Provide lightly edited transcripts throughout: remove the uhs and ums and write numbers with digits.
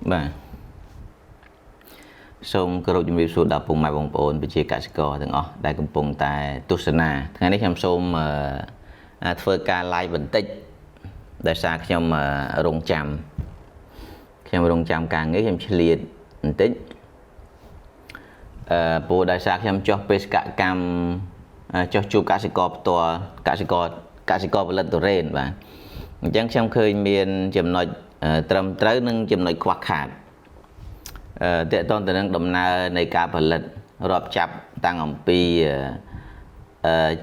បាទសូមគោរពជំរាបសួរដល់ពុកម៉ែបងប្អូនប្រជាកសិករទាំងអស់ដែលកំពុងតែទស្សនាថ្ងៃនេះខ្ញុំសូមធ្វើការ live បន្តិចដោយសារខ្ញុំរងចាំការងារខ្ញុំឆ្លៀតបន្តិចព្រោះដោយសារខ្ញុំចុះបេសកកម្មចុះជួបកសិករផ្ទាល់កសិករផលិតទុរេនបាទអញ្ចឹងខ្ញុំឃើញមានចំណុចត្រឹមត្រូវនិងចំណុចខ្វះខាតតកតងទៅនឹងដំណើរនៃការផលិតរាប់ចាប់តាំងអំពី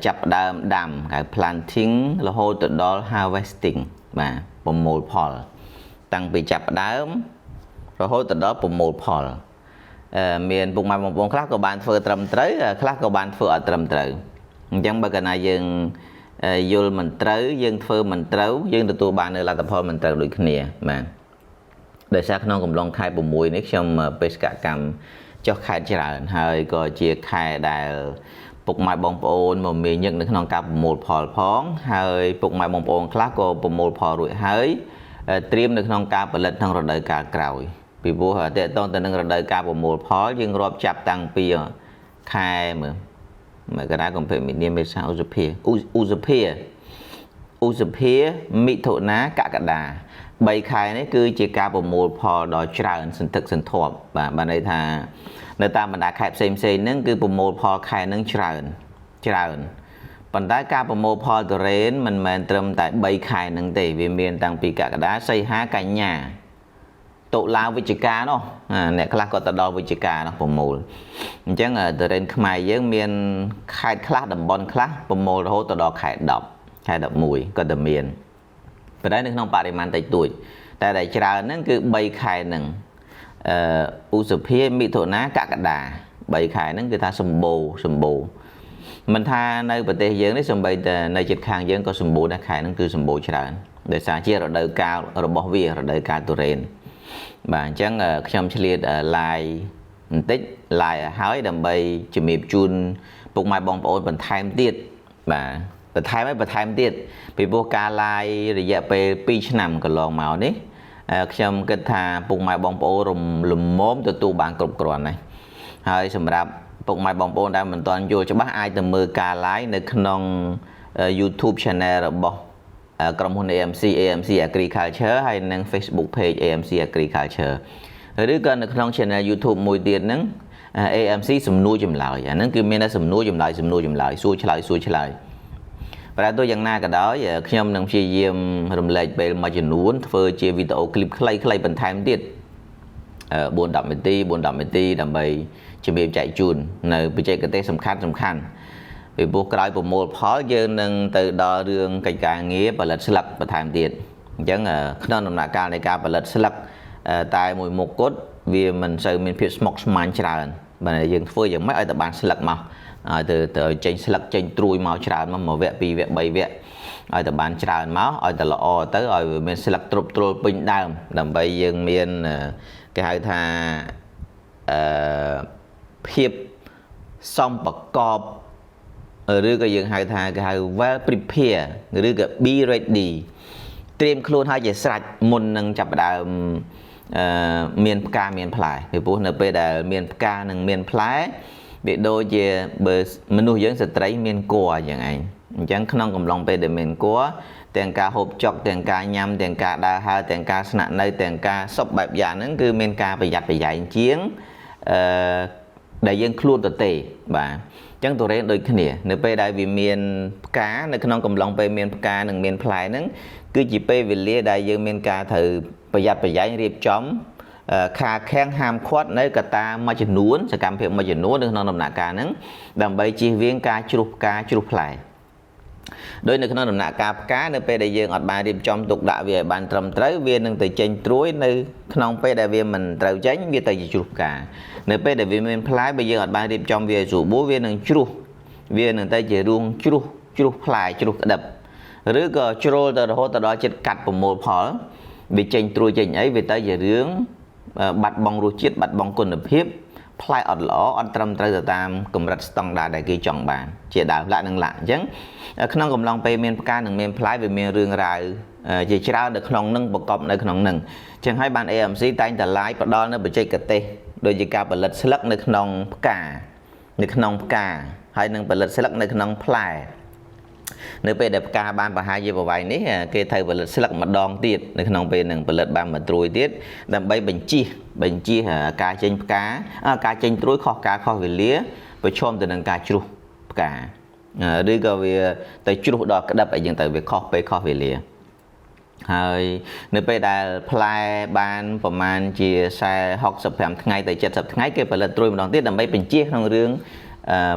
ចាប់ដើមដាំហៅ planting រហូតទៅដល់ harvesting បាទប្រមូលផលតាំងពីចាប់ដើមរហូតទៅដល់ប្រមូលផលមានពុកម៉ែបងប្អូនខ្លះក៏បានធ្វើត្រឹមត្រូវខ្លះក៏បានធ្វើអត់ត្រឹមត្រូវអញ្ចឹងបើកាលណាយើងយល់មិនត្រូវយើងធ្វើមិនត្រូវយើងទទួលបាននៅលទ្ធផលមិនត្រូវដូចគ្នាបាទដោយសារក្នុងកំឡុងខែ6នេះខ្ញុំបេសកកម្មចុះខេត្តច្រើនហើយក៏ជាខែដែលពុកម៉ែបងប្អូនមកមានញឹកនៅក្នុងការប្រមូលផលផងហើយពុកម៉ែបងប្អូនខ្លះក៏ប្រមូលផលរួចហើយត្រៀមនៅក្នុងការផលិតក្នុងរដូវកាលក្រោយពីព្រោះតកតងទៅនឹងរដូវកាលប្រមូលផលយើងរាប់ចាប់តាំងពីខែមករាកុម្ភៈមីនាមេសាឧសភាមិថុនាកក្កដា3ខែនេះគឺជាការប្រមូលផលដ៏ច្រើនសន្ធឹកសន្ធាប់បាទបានន័យថានៅតាមបណ្ដាខេត្តផ្សេងហ្នឹងគឺប្រមូលផលខែហ្នឹងច្រើនប៉ុន្តែការប្រមូលផលទុរេនមិនមែនត្រឹមតែ3ខែហ្នឹងទេវាមានតាំងពីកក្កដាសីហាកញ្ញាតុលាវិច្ឆិកានោះអ្នកខ្លះក៏ទៅដល់វិច្ឆិកានោះប្រមូលអញ្ចឹងទុរេនខ្មែរយើងមានខេត្តខ្លះតំបន់ខ្លះប្រមូលរហូតទៅដល់ខែ10ខែ11ក៏តែមានប៉ុន្តែនៅក្នុងបរិមាណតិចតួចតែដែលច្រើនហ្នឹងគឺ3ខែហ្នឹងឧសភាមិថុនាកក្កដា3ខែហ្នឹងគឺថាសម្បូរមិនថានៅប្រទេសយើងនេះសូម្បីតែនៅជិតខាងយើងក៏សម្បូរដែរខែហ្នឹងគឺសម្បូរច្រើនដោយសារជារដូវកាលរបស់វារដូវកាលទុរេនបាទអញ្ចឹងខ្ញុំឆ្លៀត live បន្តិច live ឲ្យដើម្បីជំរាបជូនពុកម៉ែបងប្អូនបន្ថែមទៀតបាទបន្ថែមទៀតពីព្រោះការ live រយៈពេល2ឆ្នាំកន្លងមកនេះខ្ញុំគិតថាពុកម៉ែបងប្អូនលំមទទួលបានគ្រប់គ្រាន់ហើយហើយសម្រាប់ពុកម៉ែបងប្អូនដែលមិនទាន់យល់ច្បាស់អាចទៅមើលការ live នៅក្នុង YouTube channel របស់ក្រុមហ៊ុន AMC Agriculture ហើយនិង Facebook page AMC Agriculture ឬក៏នៅក្នុង channel YouTube មួយទៀតហ្នឹង AMC សំណួរចម្លើយអាហ្នឹងគឺមានតែសំណួរចម្លើយសួរឆ្លើយប្រហែលទៅយ៉ាងណាក៏ដោយខ្ញុំនឹងព្យាយាមរំលែកពេលមួយចំនួនធ្វើជាវីដេអូឃ្លីបខ្លីៗបន្ថែមទៀត4-10នាទីដើម្បីជំរាបចែកជូននៅបច្ចេកទេសសំខាន់ពីព្រោះក្រោយប្រមូលផលយើងនឹងទៅដល់រឿងកិច្ចការងារផលិតស្លឹកបន្ថែមទៀតអញ្ចឹងក្នុងដំណាក់កាលនៃការផលិតស្លឹកតែមួយមុខគត់វាមិនសូវមានភាពស្មុគស្មាញច្រើនបើយើងធ្វើយ៉ាងម៉េចឲ្យតែបានស្លឹកមកឲ្យទៅចេញស្លឹកចេញត្រួយមកច្រើនមក1វគ្គ2វគ្គ3វគ្គឲ្យតែបានច្រើនមកឲ្យតែល្អទៅឲ្យមានស្លឹកទ្រប់ទ្រុលពេញដើមដើម្បីយើងមានគេហៅថាភាពសមប្រកបឬក៏យើងហៅថា well prepare ឬក៏ be ready ត្រៀមខ្លួនឲ្យជាស្រេចមុននឹងចាប់ផ្ដើមមានផ្កាមានផ្លែពីព្រោះនៅពេលដែលមានផ្កានិងមានផ្លែវាដូចជាបើមនុស្សយើងស្ត្រីមានគ័រយ៉ាងឯងអញ្ចឹងក្នុងកំឡុងពេលដែលមានគ័រទាំងការហូបចុកទាំងការញ៉ាំទាំងការដើរហើរទាំងការស្នាក់នៅទាំងការសពបែបយ៉ាងហ្នឹងគឺមានការប្រយ័ត្នប្រយែងជាងដែលយើងខ្លួនទៅទេបាទអញ្ចឹងទុរេនដូចគ្នានៅពេលដែលវាមានផ្កានៅក្នុងកំឡុងពេលមានផ្កានិងមានផ្លែហ្នឹងគឺជាពេលវេលាដែលយើងមានការត្រូវប្រយ័ត្នប្រយែងរៀបចំខាខាំងហាមឃាត់នៅកត្តាមួយចំនួនសកម្មភាពមួយចំនួននៅក្នុងដំណាក់កាលហ្នឹងដើម្បីជៀសវាងការជ្រុះផ្កាជ្រុះផ្លែដោយនៅក្នុងដំណាក់កាលផ្កានៅពេលដែលយើងអត់បានរៀបចំទុកដាក់វាឲ្យបានត្រឹមត្រូវវានឹងទៅចេញត្រួយនៅក្នុងពេលដែលវាមិនត្រូវចេញវាទៅជាជ្រុះផ្កានៅពេលដែលវាមានផ្លែបើយើងអត់បានរៀបចំវាឲ្យស្រួលបួរវានឹងជ្រុះវានឹងទៅជារួងជ្រុះផ្លែជ្រុះក្តឹបឬក៏ជ្រុលទៅរហូតដល់ចិត្តកាត់ប្រមូលផលវាចេញត្រួយចេញអីវាទៅជារឿងបាត់បង់រសជាតិបាត់បង់គុណភាព ផ្លែអត់ល្អអត់ត្រឹមត្រូវទៅតាមកម្រិតស្តង់ដារដែលគេចង់បានជាដើមឡាក់នឹងឡាក់អញ្ចឹងក្នុងកំឡុងពេលមានផ្កានិងមានផ្លែវាមានរឿងរ៉ាវជាច្រើននៅក្នុងនឹងប្រកបនៅក្នុងនឹងអញ្ចឹងហើយបាន AMC តែងតែឡាយផ្ដល់នៅបច្ចេកទេសដូចជាការផលិតស្លឹកនៅក្នុងផ្កាហើយនឹងផលិតស្លឹកនៅក្នុងផ្លែនៅពេលដែលផ្កាបានប្រហែលជាប្រវែងនេះគេត្រូវផលិតស្លឹកម្ដងទៀតនៅក្នុងពេលនឹងផលិតបានមួយត្រួយទៀតដើម្បីបញ្ជិះការចេញផ្កាការចេញត្រួយខុសការខុសវេលាប្រឈមទៅនឹងការជ្រុះផ្កាឬក៏វាទៅជ្រុះដល់ក្តឹបអីចឹងទៅវាខុសពេលខុសវេលាហើយនៅពេលដែលផ្លែបានប្រហែលជា65ថ្ងៃទៅ70ថ្ងៃគេផលិតត្រួយម្ដងទៀតដើម្បីបញ្ជិះក្នុងរឿង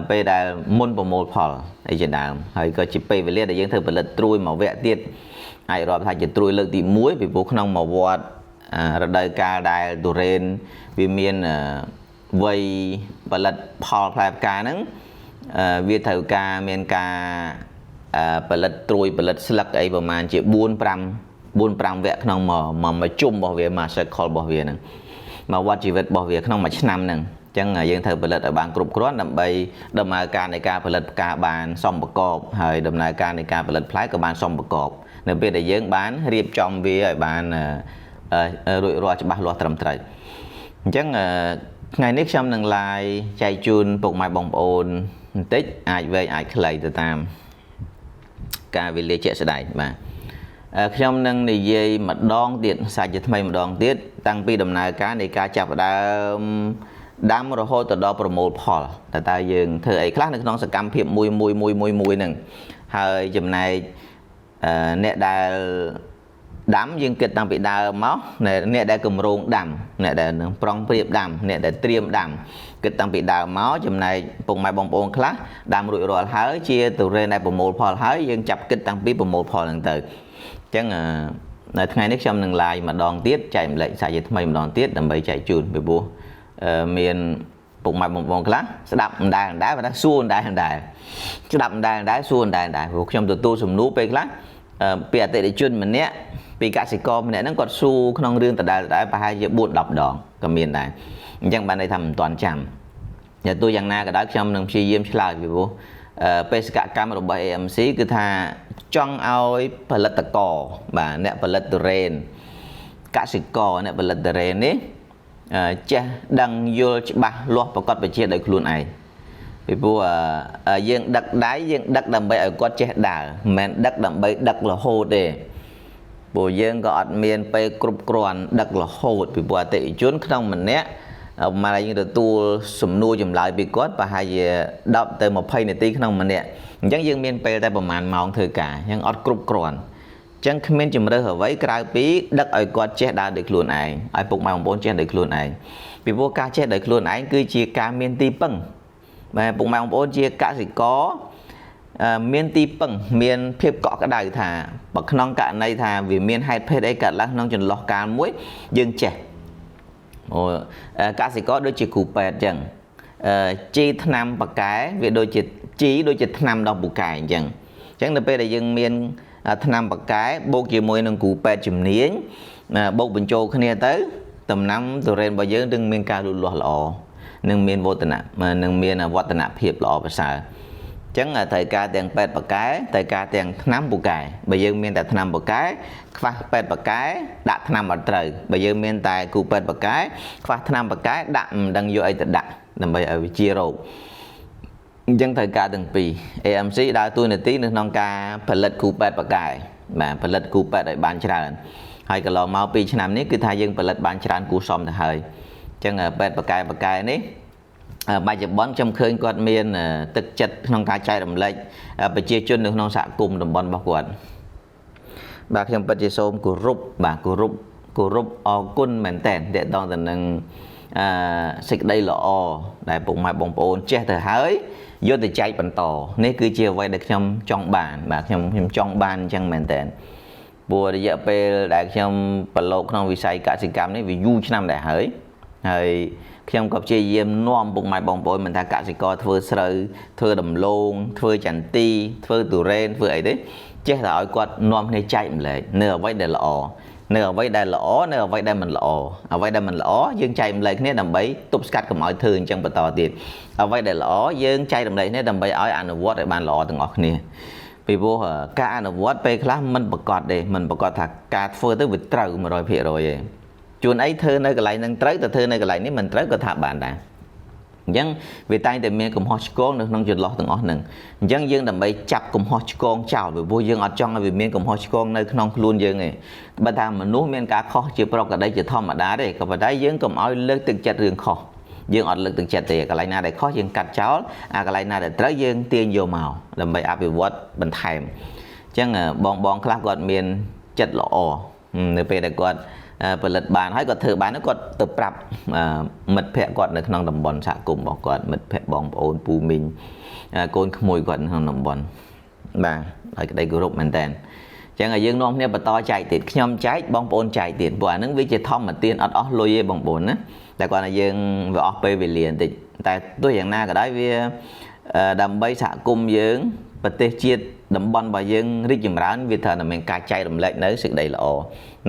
ពេលដែលមុនប្រមូលផលអីជាដើមហើយក៏ជាពេលវេលាដែលយើងធ្វើផលិតត្រួយមួយវគ្គទៀតអាចរាប់ថាជាត្រួយលើកទី1ពីព្រោះក្នុងមួយវត្តរដូវកាលដែលទុរេនវាមានវ័យផលិតផលផ្លែផ្កាហ្នឹងវាត្រូវការមានការផលិតត្រួយផលិតស្លឹកអីប្រហែលជា4-5វគ្គក្នុងមួយជុំរបស់វាមួយ cycle របស់វាហ្នឹងមកវត្តជីវិតរបស់វាក្នុងមួយឆ្នាំហ្នឹងអញ្ចឹងយើងត្រូវផលិតឲ្យបានគ្រប់គ្រាន់ដើម្បីដំណើរការនៃការផលិតផ្កាបានសមប្រកបហើយដំណើរការនៃការផលិតផ្លែក៏បានសមប្រកបនៅពេលដែលយើងបានរៀបចំវាឲ្យបានរួចរាល់ច្បាស់លាស់ត្រឹមត្រូវអញ្ចឹងថ្ងៃនេះខ្ញុំនឹងឡាយចែកជូនពុកម៉ែបងប្អូនបន្តិចអាចវែងអាចខ្លីទៅតាមការវេលាជាក់ស្ដែងបាទខ្ញុំនឹងនិយាយម្ដងទៀតសាច់ជាថ្មីម្ដងទៀតតាំងពីដំណើរការនៃការចាប់ផ្ដើមដាំរហូតទៅដល់ប្រមូលផលតើយើងធ្វើអីខ្លះនៅក្នុងសកម្មភាពមួយហ្នឹងហើយចំណែកអ្នកដែលដាំយើងគិតតាំងពីដើមមកអ្នកដែលគម្រោងដាំអ្នកដែលនឹងប្រុងប្រៀបដាំអ្នកដែលត្រៀមដាំគិតតាំងពីដើមមកចំណែកពុកម៉ែបងប្អូនខ្លះដាំរួចរាល់ហើយជាទុរេនដែលប្រមូលផលហើយយើងចាប់គិតតាំងពីប្រមូលផលហ្នឹងទៅអញ្ចឹងនៅថ្ងៃនេះខ្ញុំនឹងឡាយម្ដងទៀតចែកម្លែកសាច់ជាថ្មីម្ដងទៀតដើម្បីចែកជូនពីព្រោះមានពុកម៉ែបងប្អូនខ្លះស្ដាប់មិនដែរប៉ុន្តែសួរមិនដែរស្ដាប់មិនដែរសួរមិនដែរព្រោះខ្ញុំទទួលសំណួរពេលខ្លះពីអតិថិជនម្នាក់ពីកសិករម្នាក់ហ្នឹងគាត់សួរក្នុងរឿងដដែលប្រហែលជា4-10ដងក៏មានដែរអញ្ចឹងបានន័យថាមិនទាន់ចាំតែទោះយ៉ាងណាក៏ដោយខ្ញុំនឹងព្យាយាមឆ្លើយពីព្រោះបេសកកម្មរបស់ AMC គឺថាចង់ឲ្យផលិតករបាទអ្នកផលិតទុរេនកសិករអ្នកផលិតទុរេននេះចេះដឹងយល់ច្បាស់លាស់ប្រកបវិជ្ជាដោយខ្លួនឯងពីព្រោះយើងដឹកដៃយើងដឹកដើម្បីឲ្យគាត់ចេះដើរមិនមែនដឹកដើម្បីដឹករហូតទេព្រោះយើងក៏អត់មានពេលគ្រប់គ្រាន់ដឹករហូតពីព្រោះអតិថិជនក្នុងម្នាក់មកយើងទទួលសំណួរចម្លើយពីគាត់ប្រហែលជា10ទៅ20នាទីក្នុងម្នាក់អញ្ចឹងយើងមានពេលតែប្រហែលម៉ោងធ្វើការអញ្ចឹងអត់គ្រប់គ្រាន់អញ្ចឹងគ្មានជំរើសអ្វីក្រៅពីដឹកឲ្យគាត់ចេះដើរដោយខ្លួនឯងឲ្យពុកម៉ែបងប្អូនចេះដោយខ្លួនឯងពីព្រោះការចេះដោយខ្លួនឯងគឺជាការមានទីពឹងបាទពុកម៉ែបងប្អូនជាកសិករមានទីពឹងមានភាពកក់ក្ដៅថាបើក្នុងករណីថាវាមានហេតុភេទអីកើតឡើងក្នុងចន្លោះកាលមួយយើងចេះកសិករដូចជាគ្រូពេទ្យអញ្ចឹងជីថ្នាំបកែវាដូចជាថ្នាំដល់ពូកែអញ្ចឹងនៅពេលដែលយើងមានថ្នាំបកែបូកជាមួយនឹងគ្រូពេទ្យជំនាញបូកបញ្ចូលគ្នាទៅដំណាំទុរេនរបស់យើងនឹងមានការលូតលាស់ល្អនឹងមានវឌ្ឍនភាពល្អប្រសើរអញ្ចឹងត្រូវការទាំងពេទ្យបកែត្រូវការទាំងថ្នាំពូកែបើយើងមានតែថ្នាំពូកែខ្វះពេទ្យបកែដាក់ថ្នាំអត់ត្រូវបើយើងមានតែគ្រូពេទ្យបកែខ្វះថ្នាំបកែដាក់មិនដឹងយកអីទៅដាក់ដើម្បីឲ្យវាជារោគអញ្ចឹងត្រូវការទាំងពីរ AMC ដើរតួនាទីនៅក្នុងការផលិតគ្រូពេទ្យបកែបាទផលិតគ្រូពេទ្យឲ្យបានច្រើនហើយកន្លងមក2ឆ្នាំនេះគឺថាយើងផលិតបានច្រើនគួរសមទៅហើយអញ្ចឹងពេទ្យបកែនេះបច្ចុប្បន្នខ្ញុំឃើញគាត់មានទឹកចិត្តក្នុងការចែករំលែកប្រជាជននៅក្នុងសហគមន៍តំបន់របស់គាត់បាទខ្ញុំពិតជាសូមគោរពអរគុណមែនតើតកតងទៅនឹងសេចក្តីល្អដែលពុកម៉ែបងប្អូនចេះទៅហើយយកទៅចែកបន្តនេះគឺជាអ្វីដែលខ្ញុំចង់បានបាទខ្ញុំចង់បានអញ្ចឹងមែនតើព្រោះរយៈពេលដែលខ្ញុំប្រឡូកក្នុងវិស័យកសិកម្មនេះវាយូរឆ្នាំដែរហើយខ្ញុំក៏ព្យាយាមនាំពុកម៉ែបងប្អូនមិនថាកសិករធ្វើស្រូវធ្វើដំឡូងធ្វើចន្ទីធ្វើទុរេនធ្វើអីទេចេះតែឲ្យគាត់នាំគ្នាចែកម្លែកនៅអ្វីដែលល្អ នៅអ្វីដែលល្អនៅអ្វីដែលមិនល្អអ្វីដែលមិនល្អយើងចែកម្លែកគ្នាដើម្បីទប់ស្កាត់កុំឲ្យធ្វើអញ្ចឹងបន្តទៀតអ្វីដែលល្អយើងចែកម្លែកគ្នាដើម្បីឲ្យអនុវត្តឲ្យបានល្អទាំងអស់គ្នាពីព្រោះការអនុវត្តពេលខ្លះមិនប្រកបទេមិនប្រកបថាការធ្វើទៅវាត្រូវ 100% ទេជួនអីធ្វើនៅកន្លែងហ្នឹងត្រូវតែធ្វើនៅកន្លែងនេះមិនត្រូវក៏ថាបានដែរអញ្ចឹងវាតែងតែមានកំហុសឆ្គងនៅក្នុងចន្លោះទាំងអស់ហ្នឹងអញ្ចឹងយើងដើម្បីចាប់កំហុសឆ្គងចោលពីព្រោះយើងអត់ចង់ឲ្យវាមានកំហុសឆ្គងនៅក្នុងខ្លួនយើងទេបើថាមនុស្សមានការខុសជាប្រកបដីជាធម្មតាទេក៏ប៉ុន្តែយើងកុំឲ្យលើកទឹកចិត្តរឿងខុសយើងអត់លើកទឹកចិត្តទេកន្លែងណាដែលខុសយើងកាត់ចោលអាកន្លែងណាដែលត្រូវយើងទាញយកមកដើម្បីអភិវឌ្ឍបន្ថែមអញ្ចឹងបងខ្លះគាត់មានចិត្តល្អនៅពេលដែលគាត់ផលិតបានហើយគាត់ធ្វើបានគាត់ទៅប្រាប់មិត្តភ័ក្តិគាត់នៅក្នុងតំបន់សហគមន៍របស់គាត់មិត្តភ័ក្តិបងប្អូនពូមីងកូនក្មួយគាត់ក្នុងតំបន់បាទហើយក្តីគោរពមែនតើអញ្ចឹងឲ្យយើងនាំគ្នាបន្តចែកទៀតខ្ញុំចែកបងប្អូនចែកទៀតព្រោះអានឹងវាជាធម្មទានអត់អស់លុយទេបងប្អូនណាតែគាត់ថាយើងវាអស់ពេលវេលាបន្តិចតែទោះយ៉ាងណាក៏ដោយវាដើម្បីសហគមន៍យើងប្រទេសជាតិតំបន់របស់យើងរីកចម្រើនវាត្រូវតែមានការចែករំលែកនៅសេចក្តីល្អ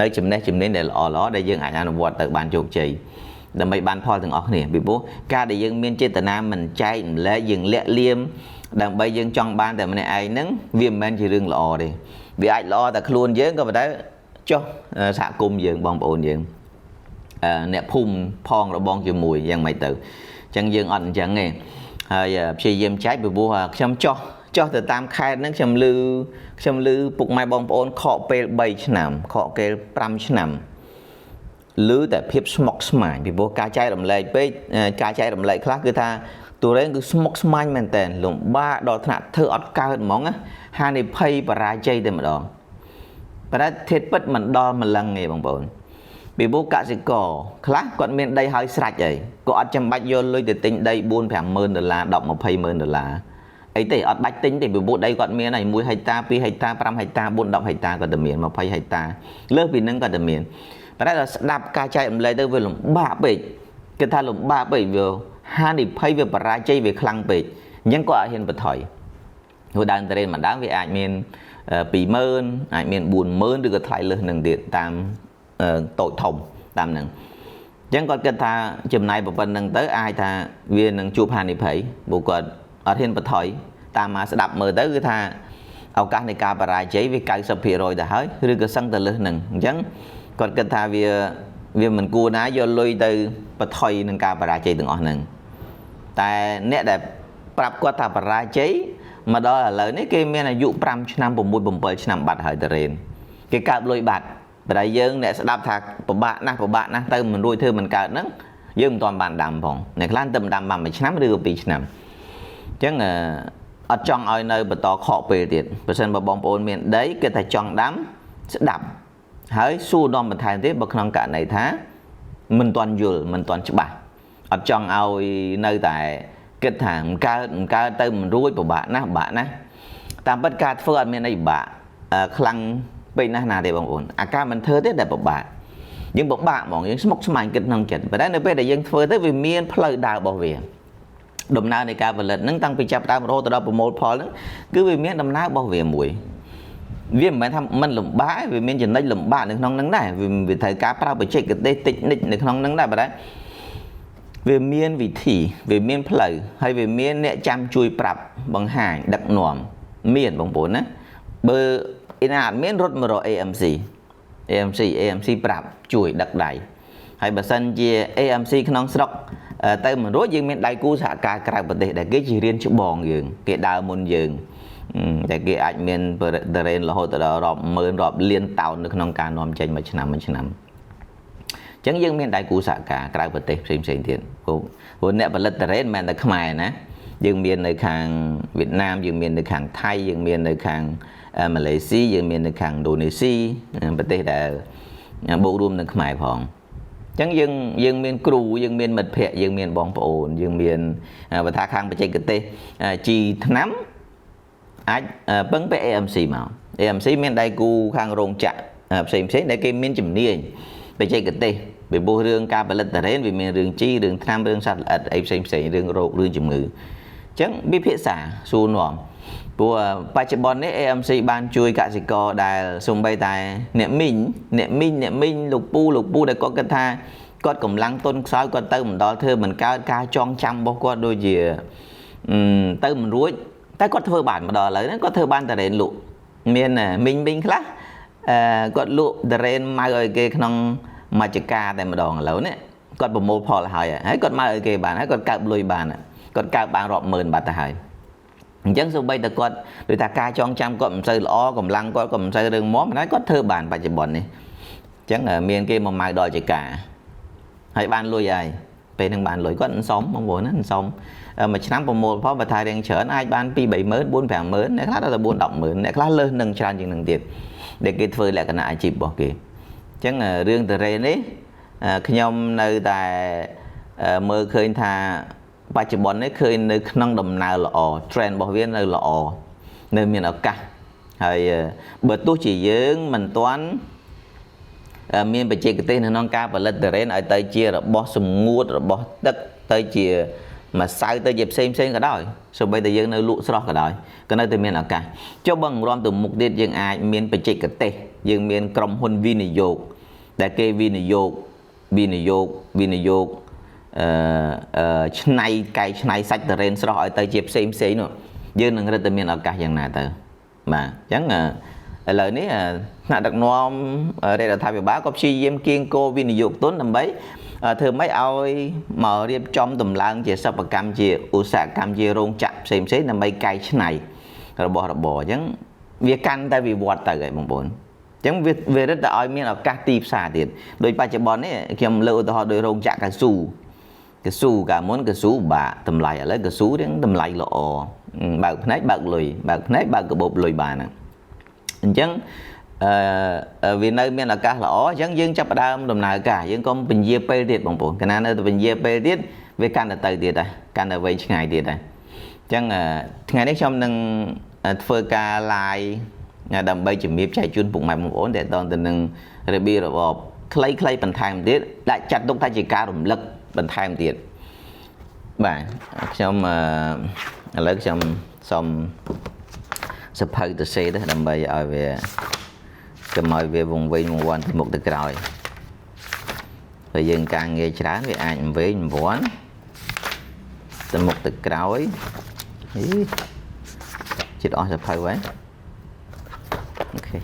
នៅចំណេះជំនាញដែលល្អដែលយើងអាចអនុវត្តទៅបានជោគជ័យដើម្បីបានផលទាំងអស់គ្នាពីព្រោះការដែលយើងមានចេតនាមិនចែករំលែកយើងលាក់លៀមដើម្បីយើងចង់បានតែម្នាក់ឯងហ្នឹងវាមិនមែនជារឿងល្អទេវាអាចល្អតែខ្លួនយើងក៏ប៉ុន្តែចុះសហគមន៍យើងបងប្អូនយើងអ្នកភូមិផងរបងជាមួយយ៉ាងម៉េចទៅអញ្ចឹងយើងអត់អញ្ចឹងទេហើយព្យាយាមចែកពីព្រោះខ្ញុំចោះទៅតាមខេត្តហ្នឹងខ្ញុំឮពុកម៉ែបងប្អូនខកពេល3ឆ្នាំខកពេល5ឆ្នាំឮតែភាពស្មុគស្មាញពីព្រោះការចែករំលែកពេកការចែករំលែកខ្លះគឺថាទូរ៉េគឺស្មុគស្មាញមែនតើលំបាកដល់ថ្នាក់ធ្វើអត់កើតហ្មងណាហានិភ័យបរាជ័យតែម្ដងប៉ុន្តែធាតុពិតមិនដល់ម្លឹងទេបងប្អូនពីព្រោះកសិករខ្លះគាត់មានដីហើយស្រេចអីគាត់អត់ចាំបាច់យកលុយទៅទិញដី 4-5 ម៉ឺនដុល្លារ 10-20 ម៉ឺនដុល្លារអីទេអត់បាច់ទិញទេពីព្រោះដីគាត់មានហើយ1ហិកតា2ហិកតា5ហិកតា4 10ហិកតាគាត់តែមាន20ហិកតាលើសពីនឹងគាត់តែមានប៉ុន្តែដល់ស្ដាប់ការចែករំលែកទៅវាលំបាកពេកគេថាលំបាកពេកវាហានិភ័យវាបរាជ័យវាខ្លាំងពេកអញ្ចឹងគាត់អត់ហ៊ានបន្ថយព្រោះដើមតរេនម្ដងវាអាចមាន20000អាចមាន40000ឬក៏ថ្លៃលើសនឹងទៀតតាមតូចធំតាមហ្នឹងអញ្ចឹងគាត់គិតថាចំណាយប៉ុណ្្នឹងទៅអាចថាវានឹងជួបហានិភ័យព្រោះគាត់អត់ហ៊ានបន្ថយតាមមកស្ដាប់មើលទៅគឺថាឱកាសនៃការបរាជ័យវា 90% ទៅហើយឬក៏សឹងទៅលើសនឹងអញ្ចឹងគាត់គិតថាវាមិនគួរណាយកលុយទៅបន្ថយនឹងការបរាជ័យទាំងអស់ហ្នឹងតែអ្នកដែលប្រាប់គាត់ថាបរាជ័យមកដល់ឥឡូវនេះគេមានអាយុ5ឆ្នាំ6 7ឆ្នាំបាត់ហើយតរេនគេកើបលុយបាត់តែយើងអ្នកស្ដាប់ថាពិបាកណាស់ទៅមិនរួចធ្វើមិនកើតហ្នឹងយើងមិនទាន់បានដាំផងអ្នកខ្លះទៅដាំបាន1ឆ្នាំឬក៏2ឆ្នាំអញ្ចឹងអត់ចង់ឲ្យនៅបន្តខកពេលទៀតបើសិនបើបងប្អូនមានដីគេថាចង់ដាំស្ដាប់ហើយសួរនាំបន្ថែមទៀតបើក្នុងករណីថាមិនទាន់យល់មិនទាន់ច្បាស់អត់ចង់ឲ្យនៅតែគិតថាមិនកើតទៅមិនរួចពិបាកណាស់តាមពិតការធ្វើអត់មានអីពិបាកខ្លាំងពេកណាស់ណាទេបងប្អូនអាការមិនធ្វើទេតែពិបាកយើងពិបាកហ្មងយើងស្មុគស្មាញគិតក្នុងចិត្តប៉ុន្តែនៅពេលដែលយើងធ្វើទៅវាមានផ្លូវដើររបស់វាដំណើរនៃការផលិតហ្នឹងតាំងពីចាប់ដើមរហូតដល់ប្រមូលផលហ្នឹងគឺវាមានដំណើររបស់វាមួយវាមិនមែនថាមិនលំបាកវាមានចំណុចលំបាកនៅក្នុងហ្នឹងដែរវាត្រូវការប្រើបច្ចេកទេសតិចនិចនៅក្នុងហ្នឹងដែរប៉ុន្តែវាមានវិធីវាមានផ្លូវហើយវាមានអ្នកចាំជួយប្រាប់បង្ហាញដឹកនាំមានបងប្អូនណាបើឯណាអត់មានរត់មករក AMC ប្រាប់ជួយដឹកដៃហើយបើសិនជា AMC ក្នុងស្រុកទៅមិនរួចយើងមានដៃគូសហការក្រៅប្រទេសដែលគេជារៀនច្បងយើងគេដើរមុនយើងតែគេអាចមានតរេនរហូតដល់រាប់ម៉ឺនរាប់លានតោននៅក្នុងការនាំចេញមួយឆ្នាំអញ្ចឹងយើងមានដៃគូសហការក្រៅប្រទេសផ្សេងទៀតព្រោះអ្នកផលិតតរេនមិនមែនតែខ្មែរណាយើងមាននៅខាងវៀតណាមយើងមាននៅខាងថៃយើងមាននៅខាងម៉ាឡេស៊ីយើងមាននៅខាងឥណ្ឌូនេស៊ីប្រទេសដែលបូករួមនឹងខ្មែរផងអញ្ចឹងយើងមានគ្រូយើងមានមិត្តភ័ក្តិយើងមានបងប្អូនយើងមានបើថាខាងបច្ចេកទេសជីថ្នាំអាចពឹងទៅ AMC មក AMC មានដៃគូខាងរោងចក្រផ្សេងដែលគេមានជំនាញបច្ចេកទេសពីព្រោះរឿងការផលិតតរេនវាមានរឿងជីរឿងថ្នាំរឿងសត្វល្អិតអីផ្សេងរឿងរោគរឿងជំងឺអ chẳng biết phía xả xu nòm của bài chế bọn ấy AMC ban chui cả dịch co đài xung bay tài niệm minh lục bu để có cái tha có cầm lăng tôn sói con tơ mình đó thưa mình ca chong trăm bao qua đôi gì tơ mình ruồi ta có thơ bản mà đòi lấy nó có thơ ban tờ đèn lụ miền nè minh khác có lụ tờ đèn mai ơi cái non mà chỉ ca tại mà đòn lớn đấy còn bộ mô phò là hỏi hãy còn mai ơi cái bàn hãy còn cạp lùi bàn còn cạp bàn rọp mờn bàn ta hỏi chẳng số bây giờ con người ta ca chong trăm có cầm xây lõ cầm lăng có cầm xây đường móm nó có thơ bản bài chỉ bọn này chẳng ở miền kia mà mai đòi chỉ cả hãy ban lùi ai về thằng bạn lùi có ăn sống mong muốn ăn sống mà năm bộ một phó và thai đang chở ai ban pi 7 mớn 4 phẳng mớn này khác là 4 động mớn này khác lên nâng tràn chừng nâng tiền để cái phơi lại cái này chịp bỏ kì chẳng là riêng từ đây đấy khi nhom nơi tại mơ khơi tha ba chỉ bọn ấy khơi nơi nâng đầm nào là trend bảo viên nơi là nơi miền ở cả hay bữa tôi chỉ dưỡng mình toán miền bề cái tên non ca và lên từ đấy ở tây chia là bỏ sùng nguột rồi bỏ đất tây chia mà sai tới dịp xem cả đời sau bây giờ nơi lụa sau cả đời cái nơi từ miền ở cả cho bằng rom từ mục đích dương ai miền bề cái tên dương miền cầm hôn vi này dột đại kê vi này dột này cái này sạch từ lên sau ở tây dịp xem nữa dương đừng ra từ miền ở cả dạng nào từ mà chẳng lời ní là đặc nom đây là thay vì bá có suy em kiên cô vì dục tốn làm bấy thường mấy ơi mở đi trong tầm lang chỉ sắp cam chia u sạc cam chia rong chạm xem xét là mấy cây này rồi bỏ chẳng việc căn tại vì vọt tại cái mong muốn chẳng việc về rất là oi miên là các tip xả tiền đôi ba chợ bón ấy khi mà lỡ họ đôi rong chạm cái xù cả muốn cái xù bà tầm lại lấy cái xù đến tầm lại lộ bạc nấy bạc lùi bạc nấy bạc cái bột lùi bà nè chẳng vì nơi miền là cá lỗ chẳng dương chấp đam đồng nào cả dương con bình dê pê tiệt bằng bộ cái này nơi bình dê pê tiệt về can là tây tiệt đây can là về ngày tiệt đây chẳng ngày đấy trong nâng phơi ca lại đầm bay chìm miếp chạy chuyên bụng mày một ổn để toàn tình nâng rebi rồi bọp clay bằng time tiệt lại chặt đông thay chỉ cá động lực bằng time tiệt bạn trong lấy trong xong sắp hơi từ xe đó đâm bây giờ về cái mọi về vùng quanh một từ rồi bây giờ càng nghe chán về anh với vốn từ một từ rồi chỉ đó sắp hơi quá ok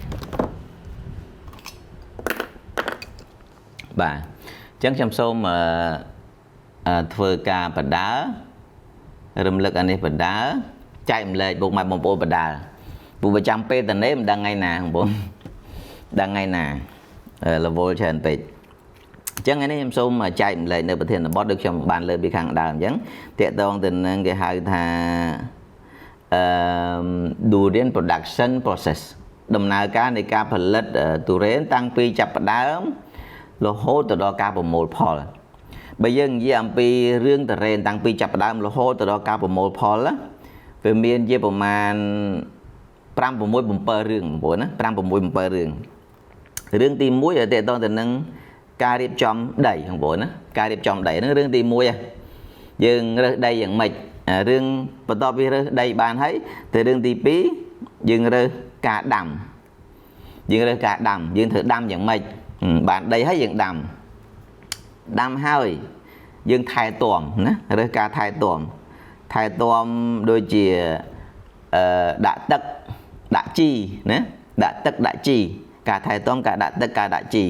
bà chẳng trong số mà thưa ca và đá râm lực anh ấy và đá chạy lên buộc mặt một bộ và đá bộ và trăm pe tần đấy đang ngay nè không bốn đang ngay nè là vô trần tịt chẳng ngay em xôm mà chạy lại nơi bờ thiên là bót được trong bàn lên bị khẳng đàm chẳng tiện toàn tình cái hai thà durian production process đồng nào cá này cá phần lết durian tăng pi chập đá lo hốt từ đó cá một pol bây giờ như em pi riêng từ ren tăng pi chập đá lo hốt từ đó cá một pol á về miền dướiประมาณ 5 6 7 រឿងបងណា 5 6 7 រឿងទី1ឲ្យតេតងទៅនឹងការរៀបចំដីបងប្អូនណាការរៀបចំដីហ្នឹងរឿងទី1យើងរើសដីយ៉ាងម៉េចរឿងបន្ទាប់ពីរើសដីបានហើយទៅរឿងទី2យើងរើសការដាំយើងរើសការដាំយើងធ្វើដាំយ៉ាងម៉េចបានដីហើយយើងដាំហើយយើងថែទាំណារើសការថែទាំដូចជាដាក់ទឹកដាក់ជីណាដាក់ទឹកដាក់ជីការថែទាំការដាក់ទឹកការដាក់ជី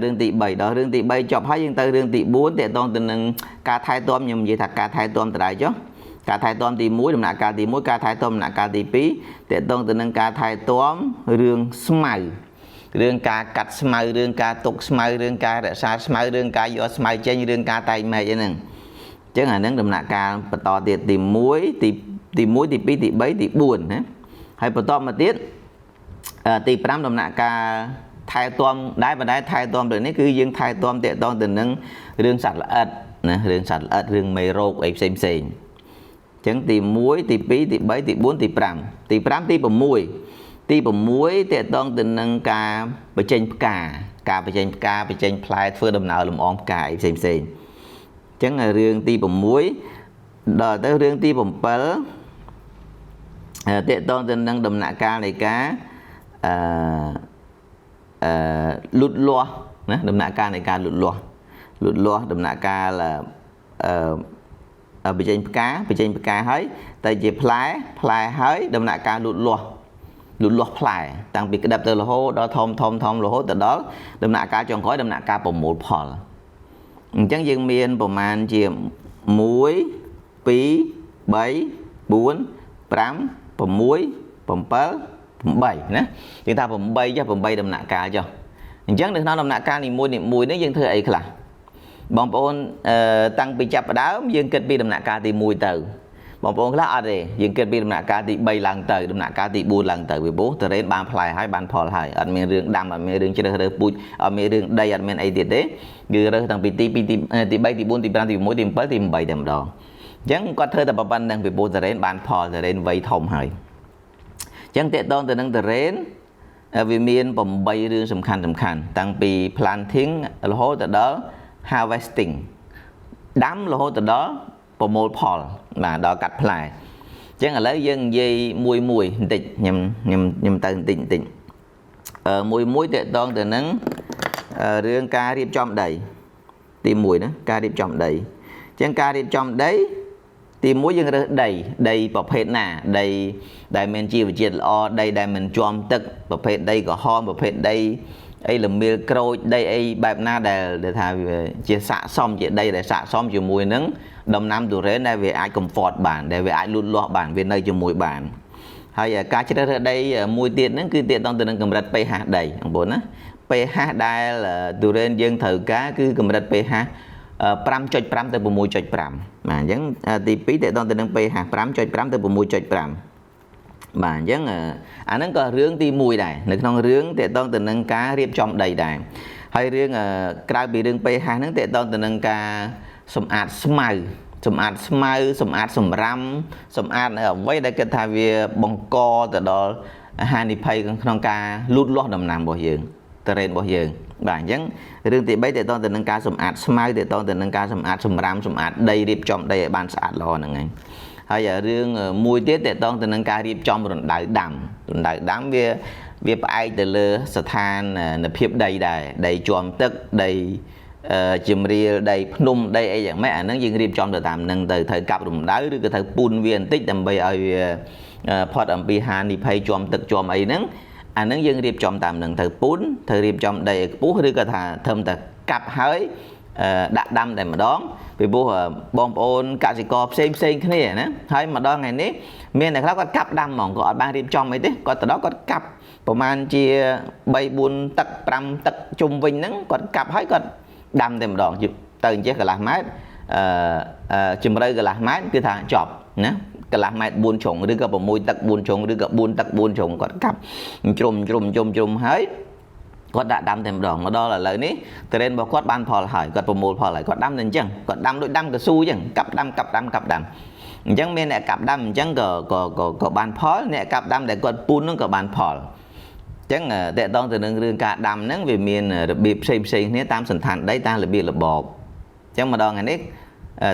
រឿងទី3ដល់រឿងទី3ចប់ហើយយើងទៅរឿងទី4តេតងទៅនឹងការថែទាំខ្ញុំនិយាយថាការថែទាំតដែរចុះការថែទាំទី1ដំណាក់កាលទី1ការថែទាំដំណាក់កាលទី2តេតងទៅនឹងការថែទាំរឿងស្មៅរឿងការកាត់ស្មៅរឿងការទុកស្មៅរឿងការរក្សាស្មៅរឿងការយកស្មៅចេញរឿងការតែងមែកអីហ្នឹងអញ្ចឹងអាហ្នឹងដំណាក់កាលបន្តទៀតទី1ទី1ទី2ទី3ទី4ណាហើយបន្តមកទៀតទី5ដំណាក់កាលថែទាំដែរបណ្ដែរថែទាំដូចនេះគឺយើងថែទាំតេតងទៅនឹងរឿងសត្វល្អិតណារឿងសត្វល្អិតរឿងមេរោគអីផ្សេងអញ្ចឹងទី1ទី2ទី3ទី4ទី5ទី5ទី6ទី6តេតងទៅនឹងការបញ្ចេញផ្កាការបញ្ចេញផ្កាបញ្ចេញផ្លែធ្វើដំណើរលំអងផ្កាអីផ្សេងអញ្ចឹងរឿងទី6 Đó tới riêng ti bẩm bờ tệ tôn tên năng đầm nạ ca này cá lụt loa đầm nạ ca này cá lụt loa đầm nạ ca là bị trên cá hơi tại vì phai hơi đầm nạ ca lụt loa phai tăng bị cái đập từ là hô đó thom là hô từ đó đầm nạ ca chọn khói đầm nạ ca bầm một phò chẳng dương miên bầm man chỉ muối pí bảy bốn tám bầm muối bầm pớ bầm bảy nè chúng ta bầm bay đầm nạ ca cho chẳng được nói đầm nạ ca niệm mùi nếu dân thưa ấy là bông bồn tăng bị chập đá dân kết bị đầm nạ ca thì mùi từ bông bồn là ở đây dân kết bị đầm nạ ca thì bay lần từ đầm nạ ca thì buôn lần từ vì bố từ đến ban phai hai ban phò hai anh mình riêng đam anh mình riêng chơi được bụi anh mình riêng đây anh mình ấy tiệt đấy như rồi thằng bị tí bay tí buôn tí ban tí mỗi tí bớt tí bay đầm đỏ chẳng có thơ tập ban đang bị bố từ đến ban phò từ đến vây thòng hai chẳng tệ tôn từ nâng từ đến vì miền bầm bay riêng sầm khăn tăng bị planting là hố từ đó harvesting đám là hỗ từ đó promote Paul là đó cắt lại chẳng là lấy dân dây mùi tịnh nhầm tên tịnh mùi tệ tôn từ nắng riêng ca điệp trong đầy tìm mùi đó ca điệp trong đầy chẳng ca điệp trong đấy tìm mùi dân đầy bọc hết nà đầy mình chia và chia lo đây đại mình chom tức bọc hết đây có hom bọc hết đây ấy là miêu crôi đây ấy bài na để thà chia xạ xong chuyện đây để xạ xong chiều mùi nắng đồng năm tuổi đến đây về ai comfort bản để về ai luôn lo bản về nơi chiều mùi bản hay cá chết ở đây mùi tiền nó cứ tiền tông từ nâng cầm đặt pH đầy bốn á pH đây là tuổi đến dân thử cá cứ cầm đặt pH 5.5 tới 6.5 mà vẫn thì phí để tông từ nâng pH 5.5 tới 6.5 bà chắc nó có rướng ti mùi này nó không rướng để tôn từ nâng cá riêng trong đầy đàn hay riêng cao bị rương pH nó để tôn từ nâng cá sum ạt sum ram ở với đây cái thay vì bông co từ đó hai pay con cá lút lót đầm nằm bỏ giường terrain bỏ giường bà chắc rương ti bấy để tôn từ nâng cá sum ạt smile để tôn từ nâng cá sum ạt đây riêng trong đây ban sạt lo nè ngay hay giờ riêng mùi tiết để tôn từ nâng ca riêng trong một đại đám về ai từ lơ sát than là phiếp đầy chòm tức đầy chìm ria đầy nung đây ấy dạng mấy anh nó riêng riêng trong được tạm nâng từ thời cặp đồng đá cái thời pun viên tích tầm bây ở phật âm pi han đi pay chòm tức chòm ấy nâng anh nó riêng riêng trong tạm nâng thời pun thời riêng trong đầy pú cái thà thơm thật cặp hới đã đâm để mà đón vì bố bom ôn cả gì có xem cái này nè thấy mà đo ngày nấy miền này có cặp đâm mỏng có ban đêm trong mấy thế có từ đó có cặpประมาณ chia bay buôn tắc trăm tắc trung vinh nắng có cặp hết có đâm để mà đón từ chiếc cái là mát chừng đây cái là mát cứ thà chọp nè cái là mát buôn trồng đưa cái mùi tắc buôn trồng đưa cái buôn trồng có cặp chùm hết có đã đâm thêm đòn mà đó là lời ní từ đến bao quát ban phò hỏi có một phò lại có đâm lên chẳng có đâm đôi đâm cái xu chẳng cặp đâm chẳng bên này cặp đâm chẳng có ban phò này cặp đâm để có pun nó có ban phò chẳng để tôn từ nâng rương cả đâm nắng về miền bị xem này tam sần thành đấy ta là bị là bột chẳng mà đòn ngày nít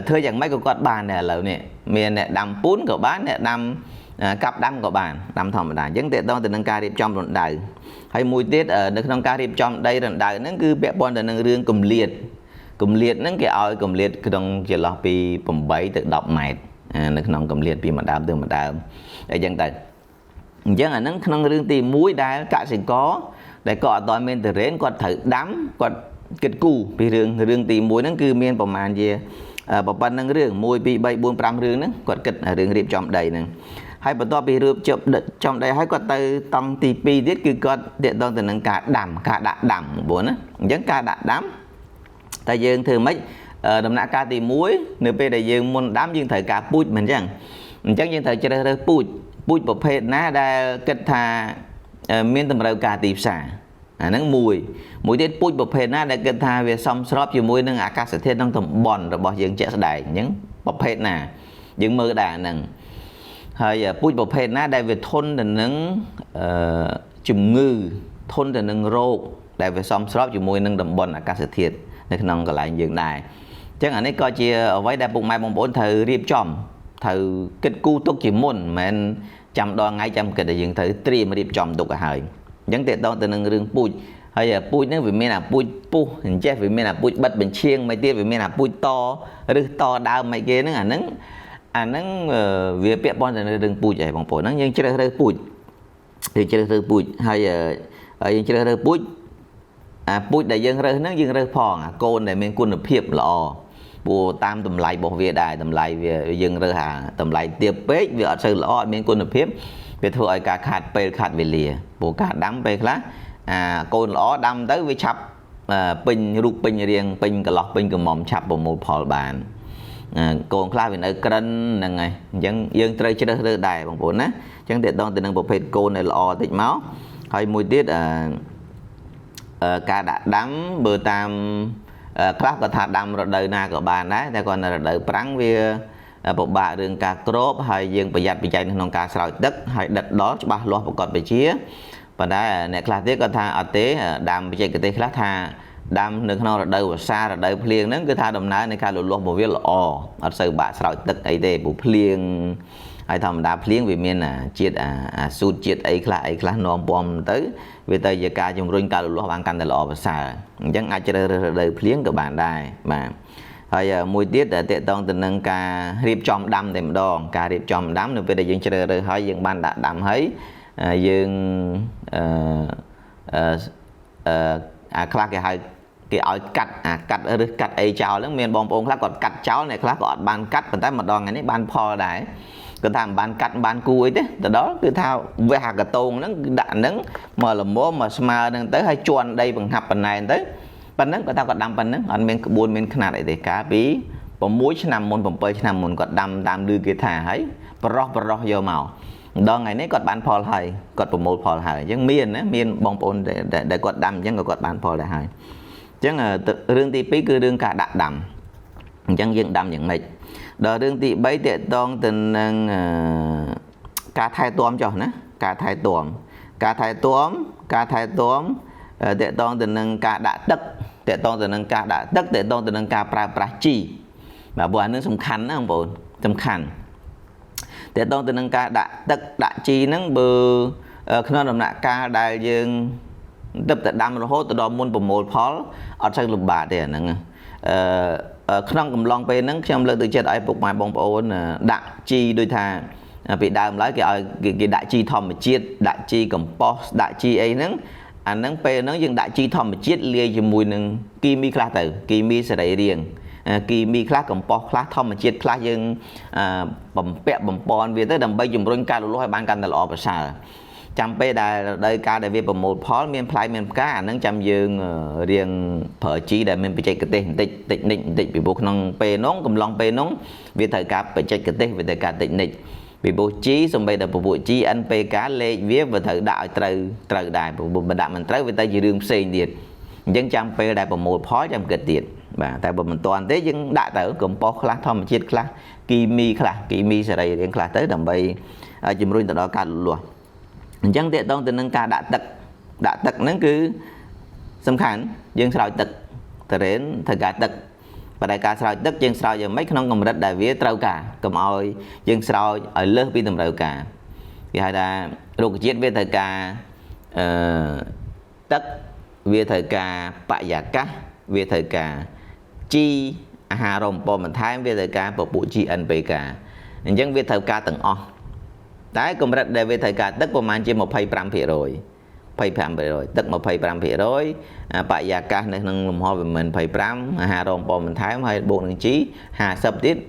thưa chẳng mấy có bàn này là này miền này đâm pun của bán này đâm cặp đâm của bàn đâm thòng đà chẳng để tôn từ nâng ca điệp trong rộn đời hay mùi tiết ở nước nông ca điệp trong đây rộn đời nó cứ bé bọn từ nâng rương cùng liệt nó cái oi cùng liệt cái đồng chỉ lo bị bầm bấy tự đọc mệt nước nông cùng liệt bị mà đám để dân tài chẳng là nó nông rương tìm muối đá cả sẽ có để có toàn miền từ đến còn thử đám còn kết cù vì rương tìm muối nó cứ miền bầm màn gì bầm ban nâng rương muối bị bay buôn pram rương nó còn kết rương điệp trong đầy nè hay bắt đầu bị rượp chụp trong đây hay có từ tông tì pi tiết cứ có điện tôn từ nâng cả đã đầm bốn á giống cả đã đám tại dương thường mấy đầm nạ ca tì muối nếu bây đại dương muốn đám dương thời cả pui mình chẳng dương thời chơi ra pui bột phê ná đã kết thà miên tầm rau cà tì xả nắng mùi tiết pui bột phê ná đã kết thà về xong srop chiều muối nâng ca sẽ thiên nông tầm bòn rồi bỏ dương chạy đại những bột phê nà dương mơ đà nâng hay pui bột phê ná đây về thôn là nâng chùm ngư thôn là nâng rô đây về xong srop chiều muối nâng tầm bòn ca sẽ thiệt nên nông còn lại dương đài ចឹងអានេះក៏ជាអ្វីដែលពុកម៉ែបងប្អូនត្រូវរៀបចំត្រូវគិតគូរទុកជាមុនមិនមែនចាំដល់ថ្ងៃចាំគិតតែយើងត្រូវត្រៀមរៀបចំទុកឲ្យហើយអញ្ចឹងតេតងទៅនឹងរឿងពូជហើយពូជហ្នឹងវាមានអាពូជពុះអញ្ចេះវាមានអាពូជបិទបញ្ឈៀងមិនទៀតវាមានអាពូជតឬតដើមមិនគេហ្នឹងអាហ្នឹងវាពាក់ព័ន្ធទៅនឹងរឿងពូជឯងបងប្អូនហ្នឹងយើងជ្រើសរើសពូជយើងជ្រើសរើសពូជហើយយើងជ្រើសរើសពូជអាពូជដែលយើងរើសហ្នឹងយើងរើសផងអាកូនដែលមានគុណភាពល្អព្រោះតាមតម្លៃរបស់វាដែរតម្លៃវាយើងរើសអាតម្លៃទាបពេកវាអត់សូវល្អអត់មានគុណភាពវាធ្វើឲ្យការខាតពេលខាតវេលាព្រោះការដាំពេលខ្លះអាកូនល្អដាំទៅវាឆាប់ពេញរូបពេញរាងពេញកន្លោះពេញកមុំឆាប់ប្រមូលផលបានកូនខ្លះវានៅក្រិនហ្នឹងហើយអញ្ចឹងយើងត្រូវជ្រើសរើសដែរបងប្អូនណាអញ្ចឹងតេតងទៅនឹងប្រភេទកូនដែលល្អតិចមកហើយមួយទៀតការដាក់ដាំបើតាមខ្លះក៏ថាដាំរដូវណាក៏បានដែរតែគាត់នៅរដូវប្រាំងវាពិបាករឿងការគ្របហើយយើងប្រយ័ត្នប្រយែងក្នុងការស្រោចទឹកហើយដិតដល់ច្បាស់លាស់ប្រកបវិជ្ជាប៉ុន្តែអ្នកខ្លះទៀតគាត់ថាអត់ទេដាំបច្ចេកទេសខ្លះថាដាំនៅក្នុងរដូវវស្សារដូវភ្លៀងហ្នឹងគឺថាដំណើរនៃការលូតលាស់របស់វាល្អអត់សូវបាក់ស្រោចទឹកអីទេព្រោះភ្លៀងហើយធម្មតាភ្លៀងវាមានជាតិអាស៊ូតជាតិអីខ្លះនាំពំទៅវាទៅជាការជំរុញការលូតលាស់បានកាន់តែល្អប្រសើរអញ្ចឹងអាចជ្រើសរើសរដូវភ្លៀងក៏បានដែរបាទហើយមួយទៀតតេតងទៅនឹងការរៀបចំដាំតែម្ដងការរៀបចំដាំនៅពេលដែលយើងជ្រើសរើសហើយយើងបានដាក់ដាំហើយយើងអាខ្លះគេឲ្យកាត់កាត់ឬកាត់អីចោលហ្នឹងមានបងប្អូនខ្លះគាត់កាត់ចោលអ្នកខ្លះក៏អត់បានកាត់ប៉ុន្តែម្ដងថ្ងៃនេះបានផលដែរគាត់ថាមិនបានកាត់មិនបានគូអីទេទៅដល់គឺថាវះអាកតងហ្នឹងគឺដាក់ហ្នឹងមកល្មមមកស្មើហ្នឹងទៅហើយជន់ដីបង្ហាប់ប៉ុណ្ណែនទៅប៉ុណ្ណឹងគាត់ថាគាត់ដាំប៉ុណ្ណឹងអត់មានក្បួនមានខ្នាតអីទេកាលពី6ឆ្នាំមុន7ឆ្នាំមុនគាត់ដាំតាមឮគេថាហើយបរោះយកមកម្ដងថ្ងៃនេះគាត់បានផលហើយគាត់ប្រមូលផលហើយអញ្ចឹងមានបងប្អូនដែលគាត់ដាំអញ្ចឹងក៏គាត់បានផលដែរហើយអញ្ចឹងរឿងទី2គឺរឿងការដាក់ដាំអញ្ចឹងយើងដាំយ៉ាងម៉េចដល់រឿងទី3តេតងទៅនឹងការថែទាំចុះណាការថែទាំតេតងទៅនឹងការដាក់ទឹកតេតងទៅនឹងការដាក់ទឹកតេតងទៅនឹងការប្រើប្រាស់ជីបាទព្រោះអានឹងសំខាន់ណាបងប្អូនសំខាន់តេតងទៅនឹងការដាក់ទឹកដាក់ជីហ្នឹងបើក្នុងដំណាក់កាលដែលយើងទៅដាំរហូតដល់មុនប្រមូលផលអត់សូវលំបាកទេអាហ្នឹងក្នុងកំឡុងពេលហ្នឹងខ្ញុំលើកទឹកចិត្តឲ្យពុកម៉ែបងប្អូនដាក់ជីដូចថាពីដើមឡើយគេឲ្យគេដាក់ជីធម្មជាតិដាក់ជីកំប៉ុស្តដាក់ជីអីហ្នឹងអាហ្នឹងពេលហ្នឹងយើងដាក់ជីធម្មជាតិលាយជាមួយនឹងគីមីខ្លះទៅគីមីសរីរាង្គគីមីខ្លះកំប៉ុស្តខ្លះធម្មជាតិខ្លះយើងបំពាក់បំពន់វាទៅដើម្បីជំរុញការលូតលាស់ឲ្យបានកាន់តែល្អប្រសើរចាំពេលដែលរដូវកាលដែលវាប្រមូលផលមានផ្លែមានផ្កាអាហ្នឹងចាំយើងរៀងប្រើជីដែលមានបច្ចេកទេសបន្តិចពីព្រោះក្នុងពេលនោះកំឡុងពេលនោះវាត្រូវការបច្ចេកទេសវាត្រូវការតិចនិចពីព្រោះជីសំបីតែពពួកជី NPK លេខវាត្រូវដាក់ឲ្យត្រូវដែរព្រោះបើដាក់មិនត្រូវវាទៅជារឿងផ្សេងទៀតអញ្ចឹងចាំពេលដែលប្រមូលផលចាំគិតទៀតបាទតែបើមិនទាន់ទេយើងដាក់ទៅកំប៉ុស្តខ្លះធម្មជាតិខ្លះគីមីសរីរាង្គខ្លះទៅដើម្បីជំរុញទៅដល់ការលូតលាស់អញ្ចឹងតេតងទៅនឹងការដាក់ទឹកហ្នឹងគឺសំខាន់យើងស្រោចទឹកតរ៉េនត្រូវការទឹកប៉ុន្តែការស្រោចទឹកយើងស្រោចយ៉ាងម៉េចក្នុងកម្រិតដែលវាត្រូវការកុំឲ្យយើងស្រោចឲ្យលើសពីតម្រូវការគេហៅថារុក្ខជាតិវាត្រូវការទឹកវាត្រូវការបរិយាកាសវាត្រូវការជីអាហារូបករណ៍បន្ថែមវាត្រូវការពពួក NPK អញ្ចឹងវាត្រូវការទាំងអស់តែកម្រិតដែលវាត្រូវការទឹកប្រហែលជា 25% ទឹក 25% បរិយាកាសនៅក្នុងលំហវាមិន 25 អាហារូបករណ៍បន្ថែមហើយបូកនឹងជី 50 ទៀត 25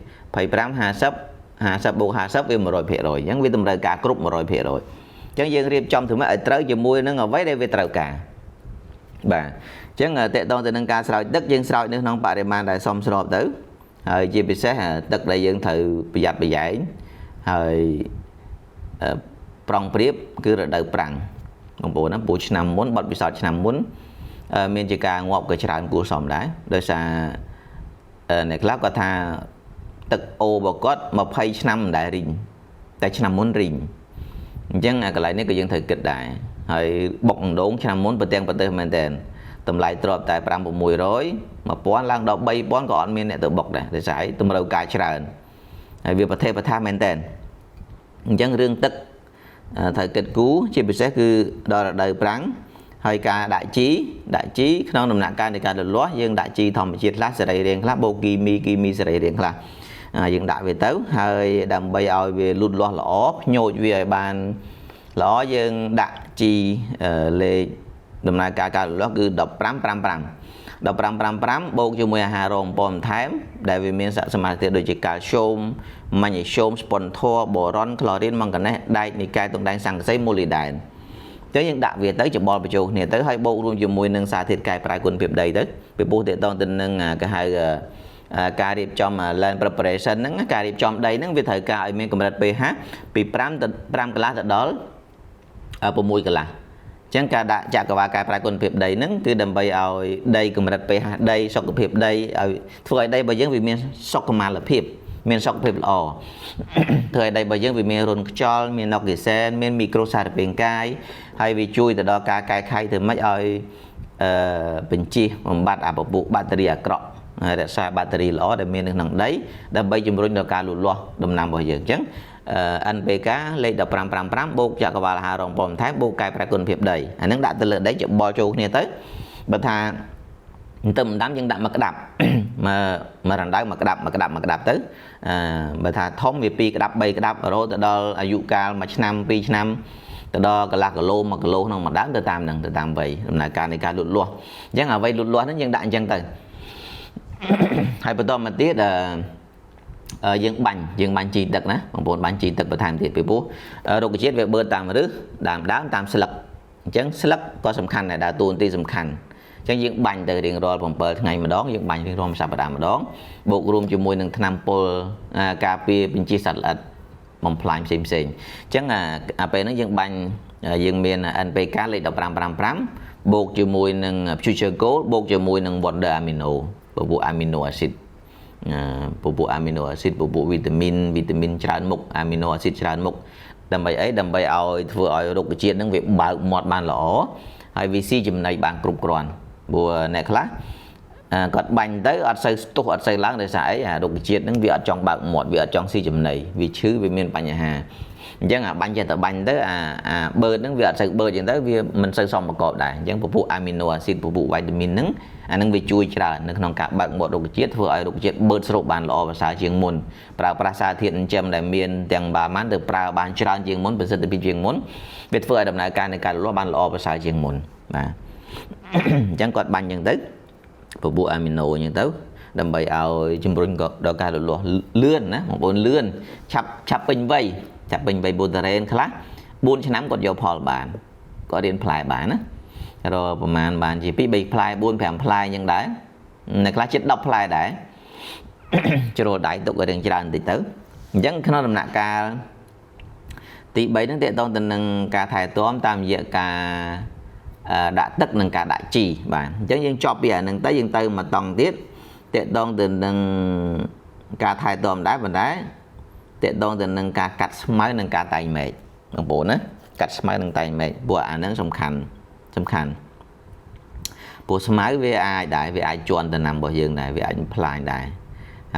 50 បូក 50 វា 100% អញ្ចឹងវាតម្រូវការគ្រប់ 100% អញ្ចឹងយើងរៀបចំធ្វើម៉េចឲ្យត្រូវជាមួយនឹងអ្វីដែលវាត្រូវការបាទអញ្ចឹងតេតងទៅនឹងការស្រោចទឹកយើងស្រោចនៅក្នុងបរិមាណដែលសមស្របទៅហើយជាពិសេសទឹកដែលយើងត្រូវប្រយ័ត្នប្រយែងហើយប្រុងប្រៀបគឺរដូវប្រាំងបងប្អូនណាពូឆ្នាំមុនបត់ពិសោធន៍ឆ្នាំមុនមានជាការងាប់ក៏ច្រើនគួរសមដែរដោយសារអ្នកខ្លះគាត់ថាទឹកអូរបស់គាត់20ឆ្នាំមិនដែលរីងតែឆ្នាំមុនរីងអញ្ចឹងកន្លែងនេះក៏យើងត្រូវគិតដែរហើយបុកដងឆ្នាំមុនប្រទាំងប្រទេសមែនតើ តម្លៃទ្រព្យតែ5 600 1000ឡើងដល់ 3000ក៏អត់មានអ្នកទៅបុកដែរដោយសារតម្រូវការច្រើនហើយវាប្រទេសប្រថាមែនតើអញ្ចឹងរឿងទឹកត្រូវគិតគូរជាពិសេសគឺដល់រដូវប្រាំងហើយការដាក់ជីក្នុងដំណាក់កាលនៃការលូតលាស់យើងដាក់ជីធម្មជាតិខ្លះសរីរាង្គខ្លះបូកគីមីសរីរាង្គខ្លះយើងដាក់វាទៅហើយដើម្បីឲ្យវាលូតលាស់ល្អភ្ញូចវាឲ្យបានល្អយើងដាក់ជីលេខដំណើរការលូតលាស់គឺ15 បូកជាមួយអាហាររងបំបន្ថែមដែលវាមានសមាសធាតុដូចជាកាល់ស្យូមម៉ាញ៉េស្យូមស្ប៉ុនធ័របូរ៉ុនក្លរីនម៉ង់កាណេសដែកនីកែតុងដែងសង្កសីម៉ូលីដែនចឹងយើងដាក់វាទៅច្បល់បញ្ចូលគ្នាទៅហើយបូករួមជាមួយនឹងសារធាតុកែប្រែគុណភាពដីទៅពីព្រោះតេតងទៅនឹងគេហៅការរៀបចំ land preparation ហ្នឹងការរៀបចំដីហ្នឹងវាត្រូវការឲ្យមានកម្រិត pH ពី5 ទៅ5កន្លះទៅដល់6កន្លះចឹងការដាក់ចក្រវាលកែប្រែគុណភាពដីហ្នឹងគឺដើម្បីឲ្យដីកម្រិត pH ដីសុខភាពដីឲ្យធ្វើឲ្យដីរបស់យើងវាមានសុខុមាលភាពមានសុខភាពល្អធ្វើឲ្យដីរបស់យើងវាមានរុនខ្យល់មានអុកស៊ីសែនមានមីក្រូសារពាង្គកាយហើយវាជួយទៅដល់ការកែខៃទៅមិនឲ្យបញ្ជីបំបត្តិអាពពុះបាក់តេរីអាក្រក់រក្សាបាក់តេរីល្អដែលមាននៅក្នុងដីដើម្បីជំរុញដល់ការលូតលាស់ដំណាំរបស់យើងអញ្ចឹងNPK លេខ1555បូកចក្រវាលអាហាររងបំបន្ថែមបូកកែប្រែគុណភាពដីអានឹងដាក់ទៅលើដីច្បល់ចូលគ្នាទៅបើថាទៅម្ដាំយើងដាក់មកក្តាប់មករណ្ដៅមកក្តាប់ទៅបើថាធំវា2ក្តាប់3ក្តាប់រហូតទៅដល់អាយុកាល1ឆ្នាំ2ឆ្នាំទៅដល់កន្លះគីឡូ1គីឡូក្នុងមួយដើមទៅតាមហ្នឹងទៅតាមវ័យដំណើរការនៃការលូតលាស់អញ្ចឹងអ្វីលូតលាស់ហ្នឹងយើងដាក់អញ្ចឹងទៅហើយបន្តមកទៀតយើងបាញ់ជីទឹកណាបងប្អូនបាញ់ជីទឹកបន្ថែមទៀតពីព្រោះរុក្ខជាតិវាបឺតតាមឫសដើមតាមស្លឹកអញ្ចឹងស្លឹកក៏សំខាន់ដែរដើរតួនាទីសំខាន់អញ្ចឹងយើងបាញ់ទៅរៀងរាល់7ថ្ងៃម្ដងយើងបាញ់រៀងរាល់សប្តាហ៍ម្ដងបូករួមជាមួយនឹងថ្នាំពុលការពារបញ្ជីសត្វល្អិតបំផ្លាញផ្សេងអញ្ចឹងពេលហ្នឹងយើងបាញ់យើងមាន NPK លេខ1555បូកជាមួយនឹង Future Gold បូកជាមួយនឹង Wonder Amino ពពួក Amino Acid ពពួក Amino Acid ពពួកវីតាមីនច្រើនមុខ Amino Acid ច្រើនមុខដើម្បីអីដើម្បីឲ្យធ្វើឲ្យរុក្ខជាតិហ្នឹងវាបើកមាត់បានល្អហើយវាស៊ីចំណីបានគ្រប់គ្រាន់ព្រោះអ្នកខ្លះគាត់បាញ់ទៅអត់សូវស្ទុះអត់សូវឡើងដោយសារអីរុក្ខជាតិហ្នឹងវាអត់ចង់បើកមាត់វាអត់ចង់ស៊ីចំណីវាឈឺវាមានបញ្ហាអញ្ចឹងបាញ់ចេះតែបាញ់ទៅបឺតហ្នឹងវាអត់សូវបឺតអញ្ចឹងទៅវាមិនសូវសមប្រកបដែរអញ្ចឹងពពួក Amino Acid ពពួកវីតាមីនហ្នឹងអានឹងវាជួយច្រើននៅក្នុងការបើកមាត់រុក្ខជាតិធ្វើឲ្យរុក្ខជាតិបឺតស្រូបបានល្អប្រសើរជាងមុនប្រើប្រាស់សារធាតុចិញ្ចឹមដែលមានទាំងបានទៅប្រើបានច្រើនជាងមុនប្រសិទ្ធភាពជាងមុនវាធ្វើឲ្យដំណើរការនៃការលូតលាស់បានល្អប្រសើរជាងមុនបាទអញ្ចឹងគាត់បាញ់អញ្ចឹងទៅពពួក Amino អញ្ចឹងទៅដើម្បីឲ្យជំរុញដល់ការលូតលាស់លឿនណាបងប្អូនលឿនឆាប់ពេញវ័យបូតារ៉េនខ្លះ4ឆ្នាំគាត់យកផលបានគាត់រៀនផ្លែបានណារកប្រហែលបានជា2 3ផ្លែ4 5ផ្លែអញ្ចឹងដែរនៅខ្លះជិត10ផ្លែដែរជ្រុលដៃទុកឲ្យរឿងច្រើនបន្តិចទៅអញ្ចឹងក្នុងដំណាក់កាលទី3ហ្នឹងតេតងទៅនឹងការថែទាំតាមរយៈការដាក់ទឹកនិងការដាក់ជីបាទអញ្ចឹងយើងចប់ពីអាហ្នឹងទៅយើងទៅមកតង់ទៀតតេតងទៅនឹងការថែទាំដែរប៉ុន្តែតេតងទៅនឹងការកាត់ស្មៅនិងការតែងមែកបងប្អូនណាកាត់ស្មៅនិងតែងមែកព្រោះអាហ្នឹងសំខាន់ព្រោះស្មៅវាអាចជន់ដំណាំរបស់យើងដែរវាអាចផ្លាញដែរ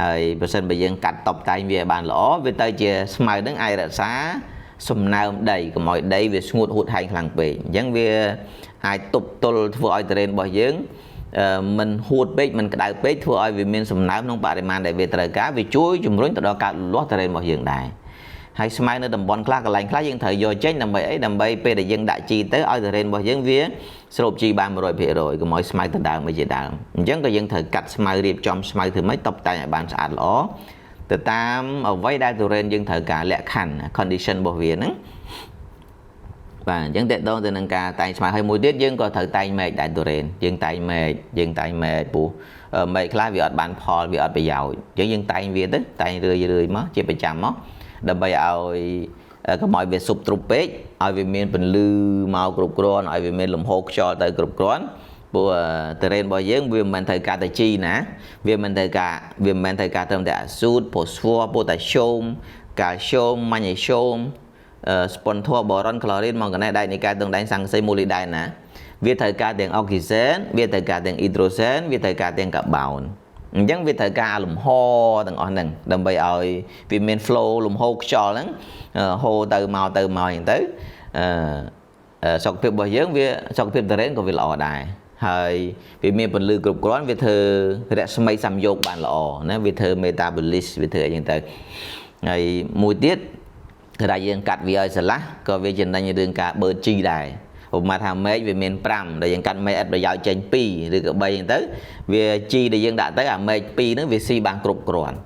ហើយបើសិនបើយើងកាត់តបតែងវាបានល្អវាទៅជាស្មៅហ្នឹងអាចរក្សាសំណើមដីកុំឲ្យដីវាស្ងួតហួតហែងខ្លាំងពេកអញ្ចឹងវាអាចទប់ទល់ធ្វើឲ្យterrainរបស់យើងមិនហួតពេកមិនក្តៅពេកធ្វើឲ្យវាមានសំណើមក្នុងបរិមាណដែលវាត្រូវការវាជួយជំរុញទៅដល់ការលូតលាស់terrainរបស់យើងដែរហើយស្មៅនៅតំបន់ខ្លះកន្លែងខ្លះយើងត្រូវយកចេញដើម្បីអីដើម្បីពេលដែលយើងដាក់ជីទៅឲ្យterrainរបស់យើងវាស្រូបជីបាន 100% កុំឲ្យស្មៅទៅដើមអីជាដើមអញ្ចឹងក៏យើងត្រូវកាត់ស្មៅរៀបចំស្មៅធ្វើម៉េចតុបតែងឲ្យបានស្អាតល្អទៅតាមអ្វីដែល terrain យើងត្រូវការលក្ខខណ្ឌ condition របស់វាហ្នឹងបាទអញ្ចឹងតេតងទៅនឹងការតែងស្មៅហើយមួយទៀតយើងក៏ត្រូវតែងមែកដែរ terrain យើងតែងមែកព្រោះមែកខ្លះវាអត់បានផលវាអត់ប្រយោជន៍អញ្ចឹងយើងតែងវាទៅតែងរឿយមកជាប្រចាំមកដើម្បីឲ្យកុំឲ្យវាស៊ុបទ្រុបពេកឲ្យវាមានពន្លឺមកគ្រប់គ្រាន់ឲ្យវាមានលំហូរខ្យល់ទៅគ្រប់គ្រាន់ព្រោះterrain របស់យើងវាមិនមែនត្រូវការតែជីណាវាមិនត្រូវការត្រឹមតែអាស៊ូត phosphorus potassium calcium magnesium ស្ប៉ុនធ័របូរ៉ុនក្លរីនម៉ង់កាណេសដែកនីកែតុងដែងសង្កសីម៉ូលីដែនណា វាត្រូវការទាំងអុកស៊ីហ្សែនវាត្រូវការទាំងអ៊ីដ្រូសែនវាត្រូវការទាំងកាបូនអញ្ចឹងវាត្រូវការលំហទាំងអស់ហ្នឹងដើម្បីឲ្យវាមាន flow លំហូរខ្យល់ហ្នឹងហូរទៅមកអញ្ចឹងទៅសុខភាពរបស់យើងវាសុខភាពតរ៉េនក៏វាល្អដែរហើយវាមានពន្លឺគ្រប់គ្រាន់វាធ្វើរស្មីសំយោគបានល្អណាវាធ្វើ metabolism វាធ្វើអីចឹងទៅហើយមួយទៀតតែយើងកាត់វាឲ្យស្រឡះក៏វាចំណេញរឿងការបឺតជីដែរឧបមាថាមេឃវាមាន5ដែលយើងកាត់មេឃឥតប្រយោជន៍ចេញ2ឬក៏3ចឹងទៅវាជីដែលយើងដាក់ទៅអាមេឃ2ហ្នឹងវាស៊ីបានគ្រប់គ្រាន់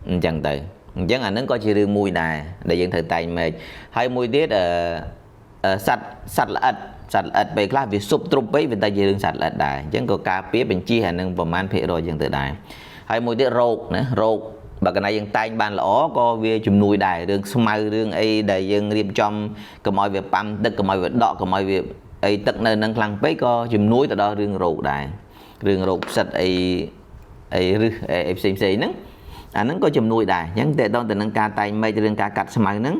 អញ្ចឹងទៅអញ្ចឹងអាហ្នឹងក៏ជារឿងមួយដែរដែលយើងត្រូវតែងមេឃហើយមួយទៀតសត្វល្អិតពេលខ្លះវាស៊ុបទ្រុបពេកវាតែជារឿងសត្វល្អិតដែរអញ្ចឹងក៏ការពារបញ្ជីអានឹងប្រមាណភាគរយអញ្ចឹងទៅដែរហើយមួយទៀតរោគណារោគបើកណ្ដាលយើងតែងបានល្អក៏វាជំនួយដែររឿងស្មៅរឿងអីដែលយើងរៀបចំកុំឲ្យវាប៉ាំទឹកកុំឲ្យវាដកកុំឲ្យវាអីទឹកនៅនឹងខ្លាំងពេកក៏ជំនួយទៅដល់រឿងរោគដែររឿងរោគផ្សិតអីរឹសអីផ្សេងហ្នឹងអាហ្នឹងក៏ជំនួយដែរអញ្ចឹងតើតើទៅនឹងការតែងមេឃរឿងការកាត់ស្មៅហ្នឹង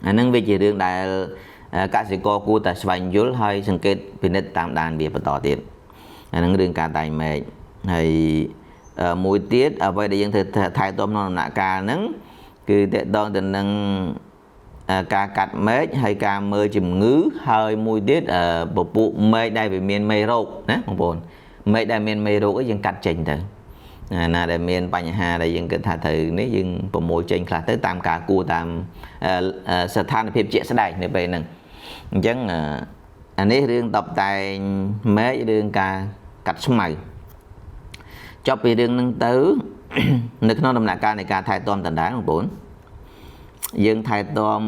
អាហ្នឹងវាជារឿងដែលកសិករគួរតែស្វែងយល់ហើយសង្កេតពិនិត្យតាមដានវាបន្តទៀតអាហ្នឹងរឿងការតែងមេឃហើយមួយទៀតអ្វីដែលយើងត្រូវថែទាំក្នុងដំណាក់កាលហ្នឹងគឺតកតងទៅនឹងការកាត់មេឃហើយការមើលជំងឺហើយមួយទៀតពពួកមេឃដែលវាមានមេរោគណាបងប្អូនមេឃដែលមានមេរោគយើងកាត់ចេញទៅណាដែលមានបញ្ហាដែលយើងគិតថាត្រូវនេះយើងប្រមូលចេញខ្លះទៅតាមការគួរតាមស្ថានភាពជាក់ស្ដែងនៅពេលហ្នឹងអញ្ចឹងអានេះរឿងតបតែងមេឃរឿងការកាត់ស្មៅចប់ពីរឿងហ្នឹងទៅនៅក្នុងដំណាក់កាលនៃការថែទាំដណ្ដើមបងប្អូនយើងថែទាំ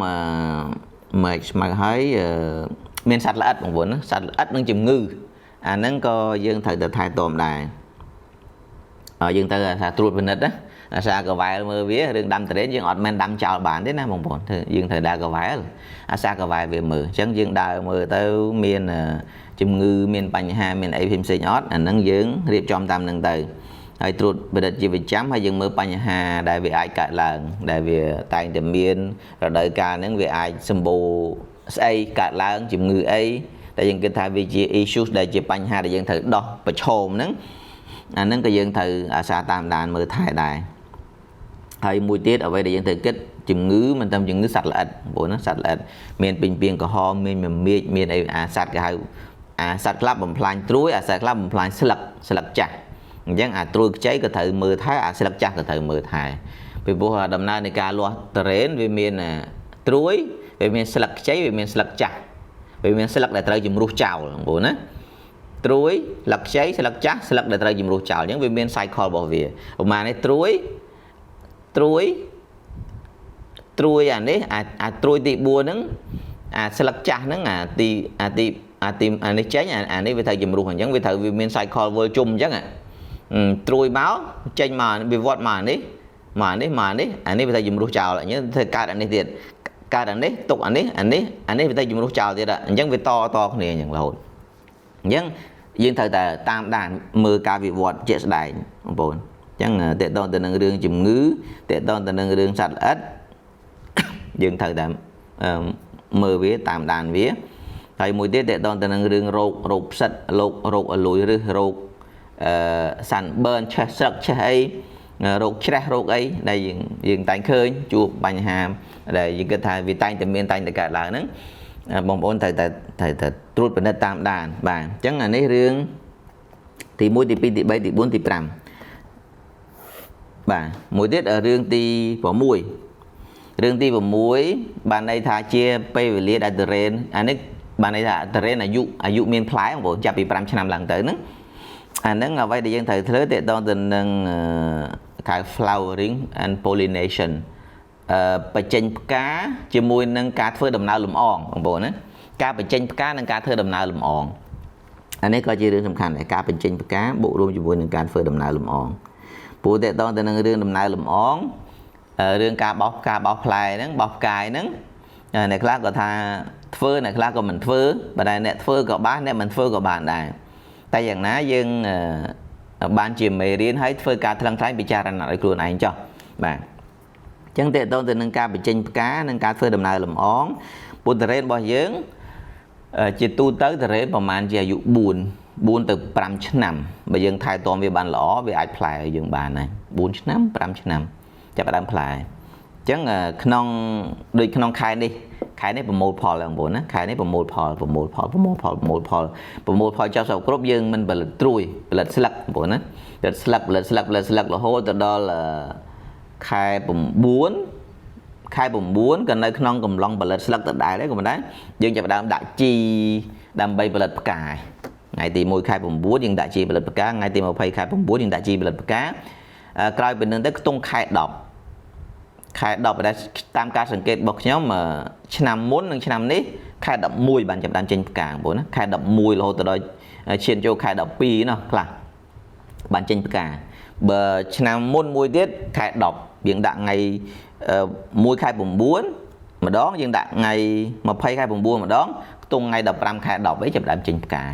មេឃស្មៅហើយមានសត្វល្អិតបងប្អូនសត្វល្អិតនិងជំងឺអាហ្នឹងក៏យើងត្រូវតែថែទាំដែរយើងទៅថាត្រួតពិនិត្យណាអាសាកវ៉ែលមើលវារឿងដាំតរ៉េនយើងអត់មែនដាំចោលបានទេណាបងប្អូនយើងត្រូវដើរកវ៉ែលអាសាកវ៉ែលវាមើលអញ្ចឹងយើងដើរមើលទៅមានជំងឺមានបញ្ហាមានអីផ្សេងអត់អាហ្នឹងយើងរៀបចំតាមហ្នឹងទៅហើយត្រួតពិនិត្យជាប្រចាំហើយយើងមើលបញ្ហាដែលវាអាចកើតឡើងដែលវាតែងតែមានរដូវកាលហ្នឹងវាអាចសម្បូរស្អីកើតឡើងជំងឺអីដែលយើងគិតថាវាជា issues ដែលជាបញ្ហាដែលយើងត្រូវដោះប្រឈមហ្នឹងអាហ្នឹងក៏យើងត្រូវអាសាតាមដានមើលថែដែរហើយមួយទៀតអ្វីដែលយើងត្រូវគិតជំងឺមិនតែជំងឺសត្វល្អិតព្រោះណាសត្វល្អិតមានពេញពីងក្រហមមានមមាញមានអីអាសត្វគេហៅអាសត្វខ្លះបំផ្លាញត្រួយអាសត្វខ្លះបំផ្លាញស្លឹកចាស់អញ្ចឹងអាត្រួយខ្ចីក៏ត្រូវមើលថែអាស្លឹកចាស់ក៏ត្រូវមើលថែពីព្រោះដំណើរនៃការលាស់តរ៉េនវាមានត្រួយវាមានស្លឹកខ្ចីវាមានស្លឹកចាស់វាមានស្លឹកដែលត្រូវជំរុះចោលបងប្អូនណាត្រួយស្លឹកខ្ចីស្លឹកចាស់ស្លឹកដែលត្រូវជំរុះចោលអញ្ចឹងវាមាន cycle របស់វាប្រហែលនេះត្រួយអានេះអាត្រួយទី4ហ្នឹងអាស្លឹកចាស់ហ្នឹងអានេះចេញអានេះវាត្រូវជំរុះអញ្ចឹងវាត្រូវវាមាន cycle វិលជុំអញ្ចឹងត្រួយមកចេញមកវាវត្តមកនេះអានេះវាត្រូវជំរុះចោលអញ្ចឹងធ្វើកើតអានេះទៀតកើតអានេះទុកអានេះវាត្រូវជំរុះចោលទៀតអញ្ចឹងវាតគ្នាអញ្ចឹងរហូតអញ្ចឹងយើងត្រូវតែតាមដានមើលការវិវត្តជាក់ស្ដែងបងប្អូនអញ្ចឹងតកតងទៅនឹងរឿងជំងឺតកតងទៅនឹងរឿងសត្វល្អិតយើងត្រូវតែមើលវាតាមដានវាហើយមួយទៀតតកតងទៅនឹងរឿងរោគផ្សិតរោគអលួយឬរោគsunburn ឆេះស្លឹកឆេះអីរោគច្រេះរោគអីដែលយើងតែងឃើញជួបបញ្ហាដែលយើងគិតថាវាតែងតែមានតែងតែកើតឡើងហ្នឹងបងប្អូនត្រូវតែត្រួតពិនិត្យតាមដានបាទអញ្ចឹងអានេះរឿងទី1ទី2ទី3ទី4ទី5បាទមួយទៀតរឿងទី6រឿងទី6បានន័យថាជាពេលវេលាដែលតរ៉េនអានេះបានន័យថាតរ៉េនអាយុមានផ្លែបងប្អូនចាប់ពី5ឆ្នាំឡើងទៅហ្នឹងអាហ្នឹងអ្វីដែលយើងត្រូវធ្វើតកតងទៅនឹងហៅ flowering and pollination បញ្ចេញផ្កាជាមួយនឹងការធ្វើដំណើរលំអងបងប្អូនណាការបញ្ចេញផ្កានិងការធ្វើដំណើរលំអងអានេះក៏ជារឿងសំខាន់ដែរការបញ្ចេញផ្កាបូករួមជាមួយនឹងការធ្វើដំណើរលំអងព្រោះតកតងទៅនឹងរឿងដំណើរលំអងរឿងការបោះផ្កាបោះផ្លែហ្នឹងបោះផ្កាយហ្នឹងអ្នកខ្លះក៏ថាធ្វើអ្នកខ្លះក៏មិនធ្វើបើតែអ្នកធ្វើក៏បានអ្នកមិនធ្វើក៏បានដែរតែយ៉ាងណាយើងបានជាមេរៀនហើយធ្វើការថ្លឹងថ្លែងពិចារណាឲ្យខ្លួនឯងចុះបាទអញ្ចឹងតកតងទៅនឹងការបញ្ចេញផ្កានិងការធ្វើដំណើរលំអងពុទ្ធរ៉េនរបស់យើង ជាទូទៅតារ៉េនប្រហែលជាអាយុ4ទៅ5ឆ្នាំបើយើងថែទាំវាបានល្អវាអាចផ្លែឲ្យយើងបានដែរ4ឆ្នាំ5ឆ្នាំចាប់ផ្ដើមផ្លែអញ្ចឹងក្នុងដូចក្នុងខែនេះប្រមូលផលបងប្អូនណាខែនេះប្រមូលផលចោលសពគ្រប់យើងមិនផលិតត្រួយផលិតស្លឹកបងប្អូនណាផលិតស្លឹករហូតទៅដល់ខែ9ក៏នៅក្នុងកំឡុងផលិតស្លឹកដដែលដែរក៏មិនដែរយើងចាប់ផ្ដើមដាក់ជីដើម្បីផលិតផ្កាថ្ងៃទី1ខែ9យើងដាក់ជីផលិតផ្កាថ្ងៃទី20ខែ9យើងដាក់ជីផលិតផ្កាក្រោយពីនឹងទៅខ្ទង់ខែ10ដែលតាមការសង្កេតរបស់ខ្ញុំឆ្នាំមុននិងឆ្នាំនេះខែ11បានចាប់ផ្ដើមចេញផ្កាបងប្អូនណាខែ11រហូតដល់ឈានចូលខែ12ណោះខ្លះបានចេញផ្កាបើឆ្នាំមុនមួយទៀតខែ10យើងដាក់ថ្ងៃ1ខែ9ម្ដងយើងដាក់ថ្ងៃ20ខែ9ម្ដងខ្ទង់ថ្ងៃ15ខែ10អីចាប់ផ្ដើមចេញផ្កា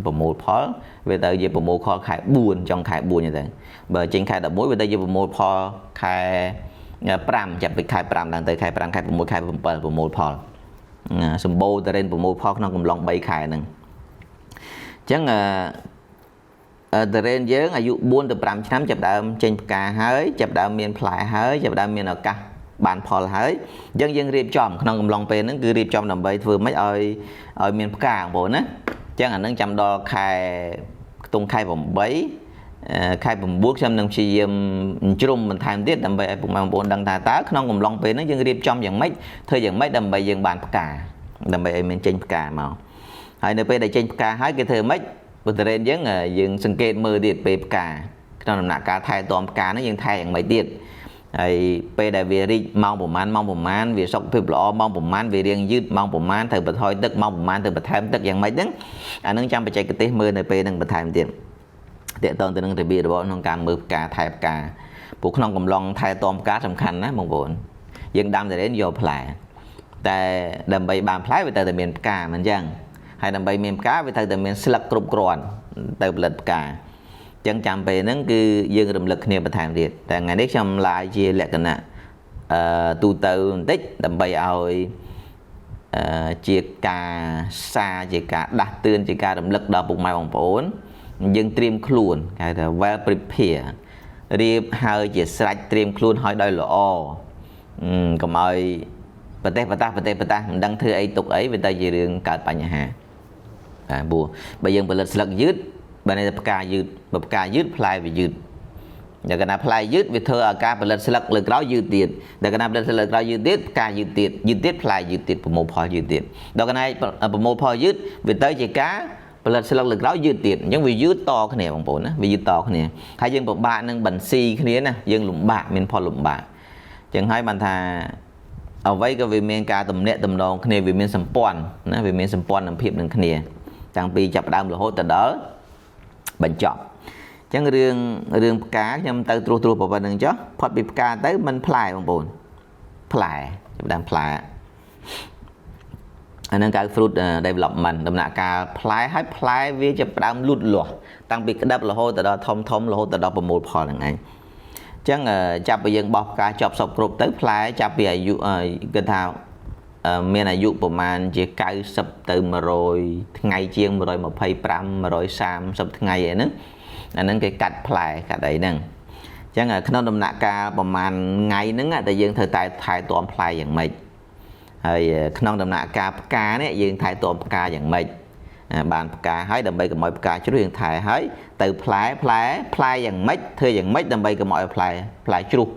ប្រមូលផលវាទៅជាប្រមូលផលខែ4ចុងខែ4ហ្នឹងទៅបើចេញខែ11វាទៅជាប្រមូលផលខែ5ចាប់ពីខែ5ឡើងទៅខែ5ខែ6ខែ7ប្រមូលផលសម្បូរតារ៉េនប្រមូលផលក្នុងកំឡុង3ខែហ្នឹងអញ្ចឹងតារ៉េនយើងអាយុ4ទៅ5ឆ្នាំចាប់ដើមចេញផ្កាហើយចាប់ដើមមានផ្លែហើយចាប់ដើមមានឱកាសបានផលហើយអញ្ចឹងយើងរៀបចំក្នុងកំឡុងពេលហ្នឹងគឺរៀបចំដើម្បីធ្វើម៉េចឲ្យមានផ្កាបងប្អូនណាអញ្ចឹងអានឹងចាំដល់ខែខ្ទង់ខែ8ខែ9ខ្ញុំនឹងព្យាយាមជ្រុំបន្ថែមទៀតដើម្បីឲ្យពុកម៉ែបងប្អូនដឹងថាតើក្នុងកំឡុងពេលហ្នឹងយើងរៀបចំយ៉ាងម៉េចធ្វើយ៉ាងម៉េចដើម្បីយើងបានផ្កាដើម្បីឲ្យមានចេញផ្កាមកហើយនៅពេលដែលចេញផ្កាហើយគេធ្វើម៉េចបើតារ៉េនយើងសង្កេតមើលទៀតពេលផ្កាក្នុងដំណាក់កាលថែទាំផ្កាហ្នឹងយើងថែយ៉ាងម៉េចទៀតហើយពេលដែលវារីកម៉ោងប្រហែលវាសុខភាពល្អម៉ោងប្រហែលវារៀងយឺតម៉ោងប្រហែលត្រូវបន្ថយទឹកម៉ោងប្រហែលត្រូវបន្ថែមទឹកយ៉ាងម៉េចហ្នឹងអានឹងចាំបច្ចេកទេសមើលនៅពេលហ្នឹងបន្ថែមទៀតតកតងទៅនឹងរបៀបរបបក្នុងការមើលផ្កាថែផ្កាពួកក្នុងកំឡុងថែទាំផ្កាសំខាន់ណាបងប្អូនយើងដាំតារ៉េនយកផ្លែតែដើម្បីបានផ្លែវាត្រូវតែមានផ្កាមិនអញ្ចឹងហើយដើម្បីមានផ្កាវាត្រូវតែមានស្លឹកគ្រប់គ្រាន់ទៅផលិតផ្កាអញ្ចឹងចាំពេលហ្នឹងគឺយើងរំលឹកគ្នាបន្ថែមទៀតតែថ្ងៃនេះខ្ញុំឡាយជាលក្ខណៈទូទៅបន្តិចដើម្បីឲ្យជាការសារជាការដាស់តឿនជាការរំលឹកដល់ពុកម៉ែបងប្អូនយើងត្រៀមខ្លួនគេហៅថា well prepare រៀបហើយជាស្រេចត្រៀមខ្លួនឲ្យដោយល្អកុំឲ្យប្រទេសមិនដឹងធ្វើអីទុកអីវាទៅជារឿងកើតបញ្ហាព្រោះបើយើងផលិតស្លឹកយឺតបើនេះផ្កាយឺតបើផ្កាយឺតផ្លែវាយឺតដល់កណ្ដាផ្លែយឺតវាធ្វើឲ្យការផលិតស្លឹកលើក្រោយយឺតទៀតដល់កណ្ដាផលិតស្លឹកក្រោយយឺតទៀតផ្កាយឺតទៀតផ្លែយឺតទៀតប្រមូលផលយឺតទៀតដល់កណ្ដាប្រមូលផលយឺតវាទៅជាការផលិតស្លឹកលើក្រោយយឺតទៀតអញ្ចឹងវាយឺតតគ្នាបងប្អូនណាវាយឺតតគ្នាហើយយើងពិបាកនឹងបន្ស៊ីគ្នាណាយើងលំបាកមានផលលំបាកអញ្ចឹងហើយបានថាអ្វីក៏វាមានការទំនាក់ទំនងគ្នាវាមានសម្ព័ន្ធណាវាមានសម្ព័ន្ធនឹងភាពនឹងគ្នាតាំងពីចាប់ផ្ដើមរហូតដល់បញ្ចប់អញ្ចឹងរឿងផ្កាខ្ញុំទៅត្រួសប្រវត្តិនឹងចុះផុតពីផ្កាទៅមិនផ្លែបងប្អូនផ្លែចាប់ផ្ដើមផ្លែអានឹងកៅ fruit development ដំណាក់កាលផ្លែហើយផ្លែវាចាប់ផ្ដើមលូតលាស់តាំងពីក្តាប់រហូតដល់ធំរហូតដល់ប្រមូលផលហ្នឹងឯងអញ្ចឹងចាប់ពីយើងបោះផ្កាចប់សពគ្រប់ទៅផ្លែចាប់ពីអាយុគេថាមានអាយុប្រហែលជា90ទៅ100ថ្ងៃជាង125 130ថ្ងៃអីហ្នឹងអាហ្នឹងគេកាត់ផ្លែកាត់អីហ្នឹងអញ្ចឹងក្នុងដំណាក់កាលប្រហែលថ្ងៃហ្នឹងតែយើងត្រូវតែថែទាំផ្លែយ៉ាងម៉េចហើយក្នុងដំណាក់កាលផ្កានេះយើងថែទាំផ្កាយ៉ាងម៉េចបានផ្កាហើយដើម្បីកុំឲ្យផ្កាជ្រុះយើងថែហើយទៅផ្លែយ៉ាងម៉េចធ្វើយ៉ាងម៉េចដើម្បីកុំឲ្យផ្លែជ្រុះ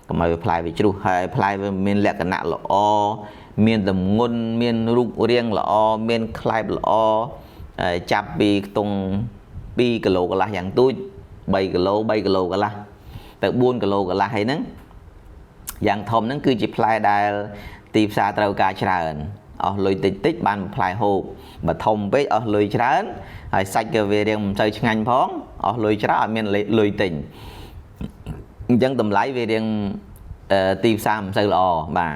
កុំឲ្យផ្លែវាជ្រុះហើយផ្លែវាមានលក្ខណៈល្អមានទម្ងន់មានរូបរាងល្អមានក្លែបល្អចាប់ពីខ្ទង់2គីឡូកន្លះយ៉ាងទូច3គីឡូកន្លះទៅ4គីឡូកន្លះហើយហ្នឹងយ៉ាងធំហ្នឹងគឺជាផ្លែដែលទីផ្សារត្រូវការច្រើនអស់លុយតិចបានផ្លែហូបបើធំពេកអស់លុយច្រើនហើយសាច់ក៏វារៀងមិនសូវឆ្ងាញ់ផងអស់លុយច្រើនអត់មានលុយទិញអញ្ចឹងតម្លៃវារៀងទីផ្សារមិនសូវល្អបាទ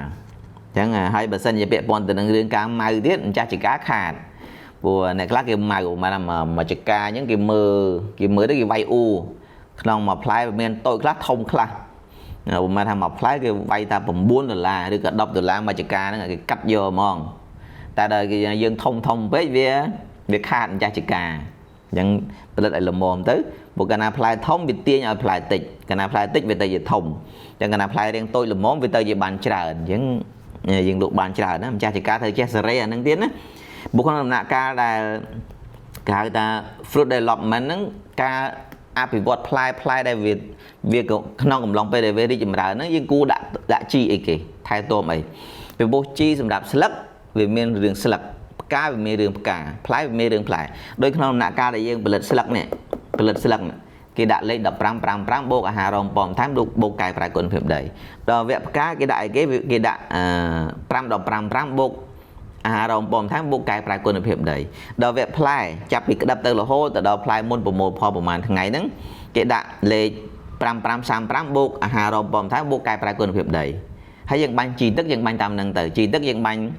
អញ្ចឹងហើយបើសិនជាពាក់ព័ន្ធទៅនឹងរឿងការម៉ៅទៀតម្ចាស់ចកាខាតព្រោះអ្នកខ្លះគេម៉ៅមកចកាអញ្ចឹងគេមើលទៅគេវាយអ៊ូក្នុងមួយផ្លែវាមានតូចខ្លះធំខ្លះប្រហែលថាមួយផ្លែគេវាយថា$9ឬក៏$10មួយចកាហ្នឹងគេកាត់យកហ្មង tại đời dương thông với việc khai cha chỉ cả những bật lại lầm mồm tới một cái nào apply thông việc tiên apply tịch cái nào apply tích về tờ gì thông chẳng cái nào apply riêng tôi là món về tờ gì bàn trả những dừng lục bàn trả đó cha chỉ cả thời che sợi nâng tiến á bộ con làm nạ ca là cái ta fruit development nâng ca apivot apply đây việc non cầm lòng PDV đi chừng nào nó nhưng cú đã chi ấy kì thay tôm ấy về bộ chi sầm đạp slug về miền rừng slug cá về miền rừng cá apply về miền rừng apply đôi khi non nạ ca đại dương bật slug này cái đại lên đập pram bốc hà rong bom tham đục bốc cài phải còn phèm đầy đó vẽ cá cái đại cái đại pram đập pram bốc hà rong bom tham bốc cài phải còn phèm đầy đó vẽ apply chắp bị đập từ là hô từ đó apply môn một phoประมาณ ngày nắng cái đại lên pram bốc hà rong bom tham bốc cài phải còn phèm đầy hay dân ban chi tức dân ban tam năng từ chi tức dân ban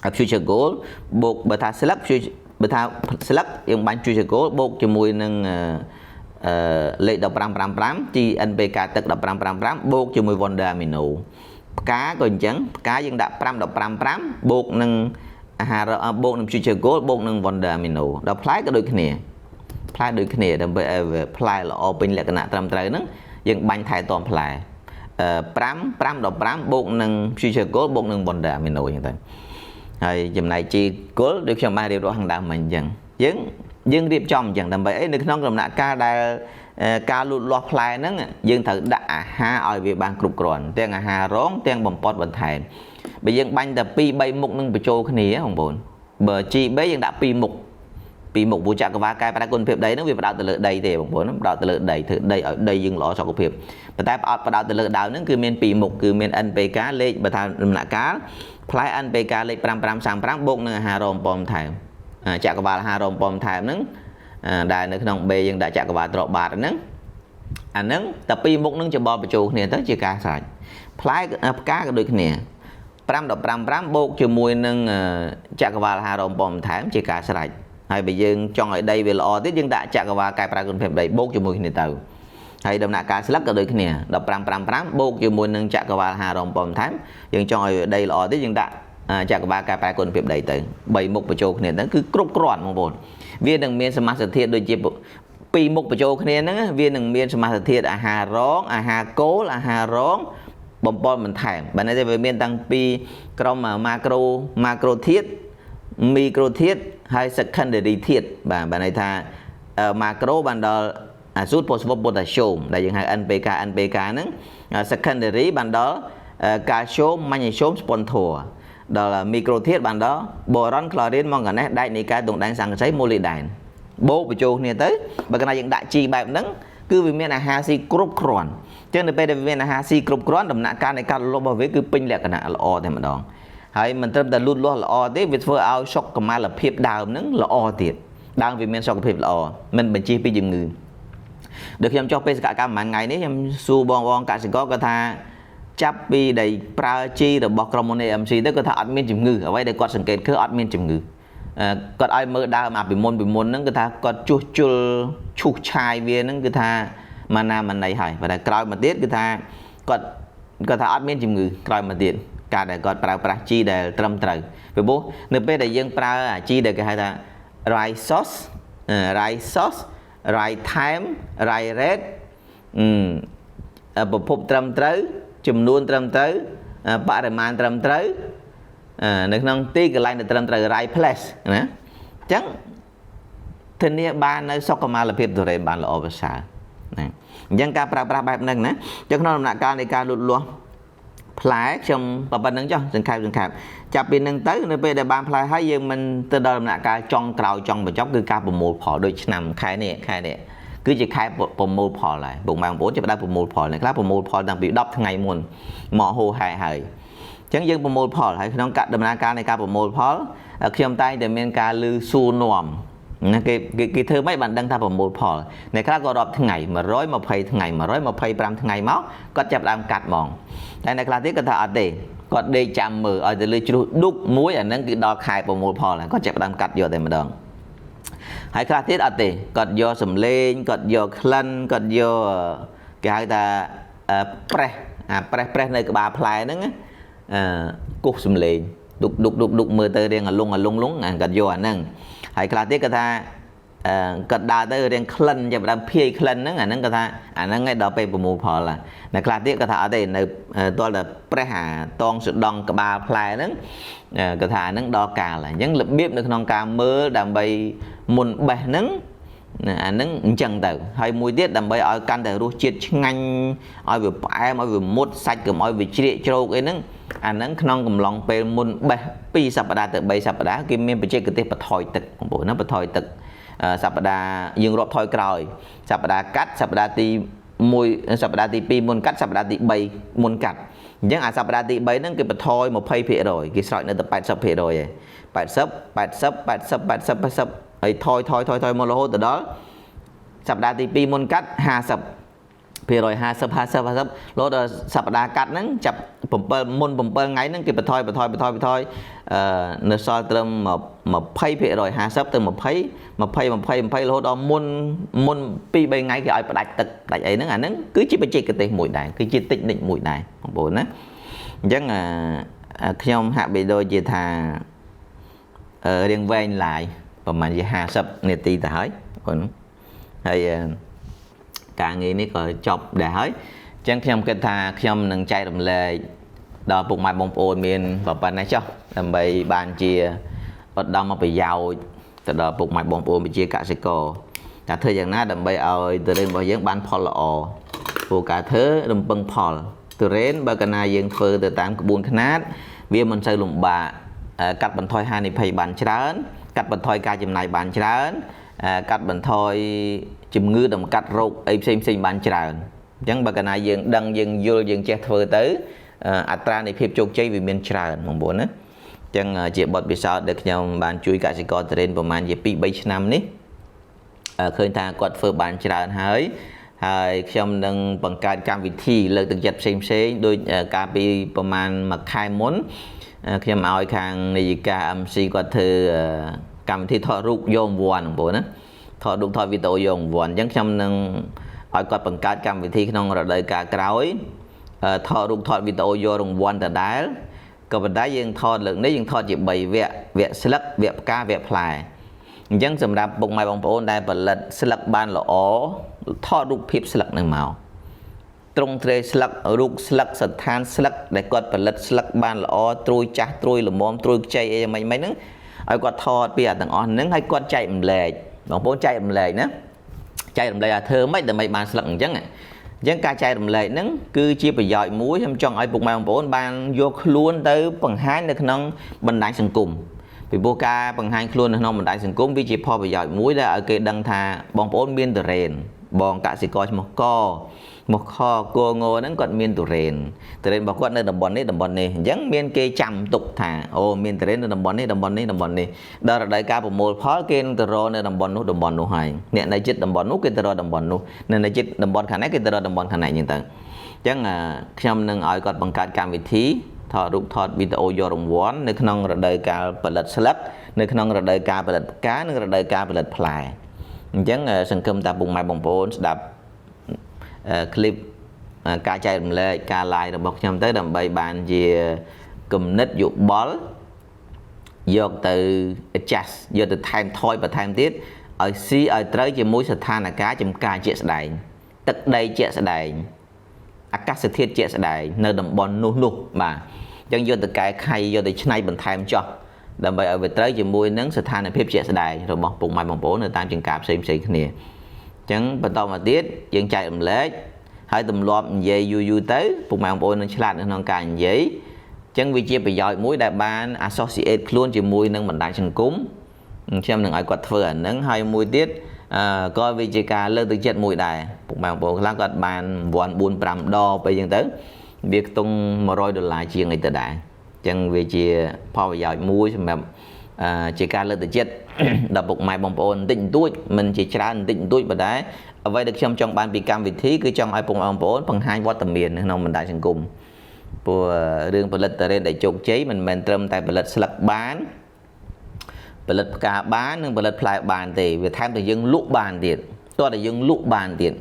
future goal bốc bờ tha select dân ban future goal bốc cho mùi nâng lệ đập pram chi NPK tức đập pram bốc cho mùi Wonder Amino cá còn chẳng cá dân đập pram bốc nâng bốc nâng future goal bốc nâng Wonder Amino đập play cái đôi cái này đâm về play là open lại cái nạ tram trời nó dân ban thay toàn play pram bốc nâng future goal bốc nâng Wonder Amino như thế rồi dùm này chi goal được cho mai điều đó hàng đam mình chẳng dương điệp trong chẳng đầm bể được non cầm nạ ca đa ca lụt lọt play nắng dương thử đã ha ở việc bàn cục còn tiếng hà rón tiếng bầm pot bẩn thèm bây giờ banh tập pi bay mục nâng bị trôi cái này không buồn bờ chi bé dương đã pi mục vụ chặt cái vai cài phải con phèm đấy nó vì đào từ lợn đầy thì không buồn nó đào từ lợn đầy thử đây ở đây dương lọ cho cái phèm và tại đào từ lợn đào nó cứ miền pi mục cứ miền NPK lên và tham nạ cá play NPK lên pram bông nâng hà rón bom thèm chặt vào hà rồng bom thèm nứng đại nước nông bê dân đã chặt vào trộn bạt nứng nứng tập pi mục nứng cho bò bự chuột này tới chỉ cá sạch phái cá cái đôi này pram bột cho mùi nứng chặt vào hà rồng bom thèm chỉ cá sạch hay bây giờ cho ở đây về lò tiếp dân đã chặt vào cái pra con phèm đầy bột cho mùi này tàu hay đầm nạ cá sấu cái đôi này đập pram bột cho mùi nứng chặt vào hà rồng bom thèm dân cho ở đây lò tiếp dân đã chặt ba cái phải còn việc đầy tới bảy mục của châu này nó cứ cướp cọn một bồn viên đừng miên smart thiệt đôi chip pi mục của châu này nó viên đừng miên smart thiệt hà rón hà cố là hà rón bom mình thèm bạn ấy về miên tăng pi trong macro thiết micro thiết hay secondary thiết bạn ấy tha macro ban đó rút potassium đại diện hai NPK nó secondary ban đó calcium magnesium sponsor đó là micro thiết bạn đó boron chlorine mong gần đại này cái đồng đang sang sấy molybden bố của châu này tới và cái này những đại chi bài nắng cứ vì miền Hà-si cướp cron trên đây về miền Hà-si cướp cron đầm nạ ca này ca lô bảo vệ cứ pin lẹ cái nạ là o thì mà đòn hay mình tâm ta luôn luôn là o thế việc vừa ao sọc cầm là phep đào nắng là o thiệt đang vì miền sọc phep là o mình chi pi dừng ngừ được em cho pe cả mà ngày đấy em su bon cả sẽ có cái tha chắp pi đầy pra chi rồi bọc trong môn MC tới có thể admin chìm ngư ở đây để cóสังเกต คือ admin chìm ngư có ai mơ đa mà bị môn nó người ta có chu chai về nó người ta mà nam mình này hay và đại cày mà tiết người ta có thể admin chìm ngư cày mà tiết cả đại có pra chi để trầm trời về bố nơi bên đại dương pra chi để cái hay là right source right time right rate bộ phận trầm trời chùm luôn trầm tới bạn để mang trầm tới nước nông tí cái line trầm tới right place nè chẳng thế này bạn nơi sọc mà là phép rồi bạn là overstar này dân ca pra bài nâng nè cho nó là ca này ca luôn play trong và bạn nâng cho dừng khai chạp bên nâng tới nơi bây giờ bạn play hay giờ mình từ đầu là ca trong cào trong và chóc cứ ca một họ đôi nằm khai nè cứ chỉ khai bộ môn phò lại bụng mang bố cho bắt bộ môn phò này các bộ môn phò đang bị đắp ngày muôn mỏ hồ hài chẳng dừng bộ môn phò lại nó cắt đầm na ca này ca bộ môn phò khi ông tay để men ca lư su nòm cái thơ mấy bạn đăng tháp bộ môn phò này các có đắp ngày mà rối mà phay ngày mà rối mà phay pram ngày máu có chập làm cắt mòn đây này là tiếc cái thợ ở đây có đây chạm mờ ở đây lư đúc muối ở nó cái đo khai bộ môn phò lại có chập làm cắt vô đây mà đòn hay khác tiết ở đây còn do sầm lên còn do khăn còn do cái ta pre nơi cái bà play nó cục sầm lên đục mưa tới riêng lung gật vô nâng hay là tiếc cái ta gật đà tới riêng khăn cho bạn phi khăn nâng nâng cái ta nâng ngay đóไปประมูลพอละในคลาสที่กระถาได้ในตัวละประหาตองสุดดองกบาพลายนั้นกระถานั้นดอกาละยังlập biết được nông cà mơ đầm bay muôn bè nâng nâng chẳng tử hay mùi tiết đầm bay ở căn tử chiết nganh ở việc em ở việc mốt sạch cầm ở việc chia châu cái nâng nâng nông cầm lòng pe muôn bè pi sập đá tự bay sập đá kim miên bị chết cái tết thoi tực bộ nó bị thoi tực sập đá dương rọp thoi còi sập đá cắt sập đá ti mùi sập đá ti pi muôn cắt sập đá ti bay muôn cắt nhưng sập đá ti bay nâng cái bị thoi một phay phệ rồi cái sợi nó tập bạch sập phệ rồi bạch sập ấy thôi một lô từ đó sập đá ti pi muôn cắt hà sập phệ rồi hà sập lô đó sập đá cắt nâng chập bầm bơ ngay nâng cái bị thôi nó so tầm một phay phệ rồi hà sập từ một phay lô đó muôn pi bay ngay cái ai đặt ấy nâng cứ chỉ bị chết cái tên mũi này cứ chỉ tích định mũi này bộ nó chắc là khi ông hạ bị đôi chỉ thà riêng ven lại và mà gì hà sập nè tì tới còn hay cả nghĩ ní có chọc để hỏi chẳng khi ông cái thà khi ông nâng chay đầm lệ đò bụng mai bông ôn miền và bạn này cho làm bày bàn chia bắt đầu mà bị giàu từ đò bụng mai bông ôn bị chia cả sẽ co cả thời gian na đầm bày ơi từ đây bao giờ ban phò lọ phụ cả thứ đầm bưng phò từ đến bao cái này dương phơi từ tám cái buôn khát vì mình xây lùng bà cắt bẩn thoi hai này phải bàn chán cắt bẩn thoi ca chìm này bàn chán cắt bẩn thoi chìm ngư đầm cắt rục ấy xem bàn chán chẳng bao cái này dương đăng dương vô dương che phơi tới atra này phép chốt chơi vì miền chán mong muốn á chẳng chị bật bị sao được nhau bàn chui cả sẽ có từ đếnประมาณยี่ปีbảy năm ní khơi ta quật phơi bàn chán hơiហើយខ្ញុំនឹងបង្កើតកម្មវិធីលើកទឹកចិត្តផ្សេងដូចកាលពីប្រហែលមួយខែមុនខ្ញុំឲ្យខាងនាយិកា MC គាត់ធ្វើកម្មវិធីថតរូបយកវ័នបងប្អូនណាថតរូបថតវីដេអូយកវ័នអញ្ចឹងខ្ញុំនឹងឲ្យគាត់បង្កើតកម្មវិធីក្នុងរដូវកាលក្រោយថតរូបថតវីដេអូយករង្វាន់ដដែលក៏ប៉ុន្តែយើងថតលើកនេះយើងថតជា3វគ្គស្លឹកវគ្គផ្កាវគ្គផ្លែអញ្ចឹងសម្រាប់ពុកម៉ែបងប្អូនដែលផលិតស្លឹកបានល្អថតរូបភាពស្លឹកនឹងមកត្រង់ត្រេស្លឹករូបស្លឹកស្ថានស្លឹកដែលគាត់ផលិតស្លឹកបានល្អត្រួយចាស់ត្រួយល្មមត្រួយខ្ចីអីមិនហ្នឹងឲ្យគាត់ថតពីអាទាំងអស់ហ្នឹងឲ្យគាត់ចែករំលែកបងប្អូនចែករំលែកណាចែករំលែកឲ្យធ្វើម៉េចដើម្បីបានស្លឹកអញ្ចឹងការចែករំលែកហ្នឹងគឺជាប្រយោជន៍មួយខ្ញុំចង់ឲ្យពុកម៉ែបងប្អូនបានយកខ្លួនទៅបង្ហាញនៅក្នុងបណ្ដាញសង្គមពីព្រោះការបង្ហាញខ្លួននៅក្នុងបណ្ដាញសង្គមវាជាផលប្រយោជន៍មួយដែលឲ្យគេដឹងថាបងប្អូនមានតរេនបងកសិករឈ្មោះកមកខគងហ្នឹងគាត់មានតរេនរបស់គាត់នៅតំបន់នេះអញ្ចឹងមានគេចាំទុកថាអូមានតរេននៅតំបន់នេះដល់រដូវកាលប្រមូលផលគេនឹងទៅរកនៅតំបន់នោះហើយអ្នកនៅជិតតំបន់នោះគេទៅរកតំបន់នោះនៅជិតតំបន់ខាងនេះគេទៅរកតំបន់ខាងនេះអញ្ចឹងខ្ញុំនឹងឲ្យគាត់បង្កើតកម្មវិធីថតរូបថតវីដេអូយករង្វាន់នៅក្នុងរដូវកាលផលិតស្លឹកនៅក្នុងរដូវកាលផលិតផ្កានិងរដូវកាលផលិតផ្លែអញ្ចឹងសង្ឃឹមថាពុកម៉ែបងប្អូនស្ដាប់คลิปការចែករំលែកការ live របស់ខ្ញុំទៅដើម្បីបានជាគំនិតយោបល់យកទៅ adjust យកទៅថែមថយបន្ថែមទៀតឲ្យស៊ីឲ្យត្រូវជាមួយស្ថានភាពចំការជាក់ស្ដែងទឹកដីជាក់ស្ដែងអាកាសធាតុជាក់ស្ដែងនៅតំបន់នោះបាទអញ្ចឹងយកទៅកែខៃយកទៅច្នៃបន្ថែមចោះដើម្បីឲ្យវាត្រូវជាមួយនឹងស្ថានភាពជាក់ស្ដែងរបស់ពុកម៉ែបងប្អូននៅតាមចង្ការផ្សេងគ្នាអញ្ចឹងបន្តមកទៀតយើងចែករំលែកហើយទម្លាប់និយាយយូរទៅពុកម៉ែបងប្អូននឹងឆ្លាតនៅក្នុងការនិយាយអញ្ចឹងវាជាប្រយោជន៍មួយដែលបាន associate ខ្លួនជាមួយនឹងបណ្ដាញសង្គមខ្ញុំនឹងឲ្យគាត់ធ្វើអាហ្នឹងហើយមួយទៀតក៏វាជាការលើកទឹកចិត្តមួយដែរពុកម៉ែបងប្អូនខ្លះគាត់បាន4-5 ដងទៅអញ្ចឹងទៅវាខ្ទង់$100ជាងអីទៅដែរអញ្ចឹងវាជាផលប្រយោជន៍មួយសម្រាប់ជាការលើកទឹកចិត្តដល់ពុកម៉ែបងប្អូនបន្តិចបន្តួចមិនជាច្រើនបន្តិចបន្តួចប៉ុន្តែអ្វីដែលខ្ញុំចង់បានពីកម្មវិធីគឺចង់ឲ្យពុកម៉ែបងប្អូនបង្ហាញវត្តមាននៅក្នុងបណ្ដាញសង្គមព្រោះរឿងផលិតតរេនដែលជោគជ័យមិនមែនត្រឹមតែផលិតស្លឹកបានផលិតផ្កាបាននិងផលិតផ្លែបានទេវាថែមទាំងយើងលក់បានទៀតតោះតែយើងលក់បានទៀត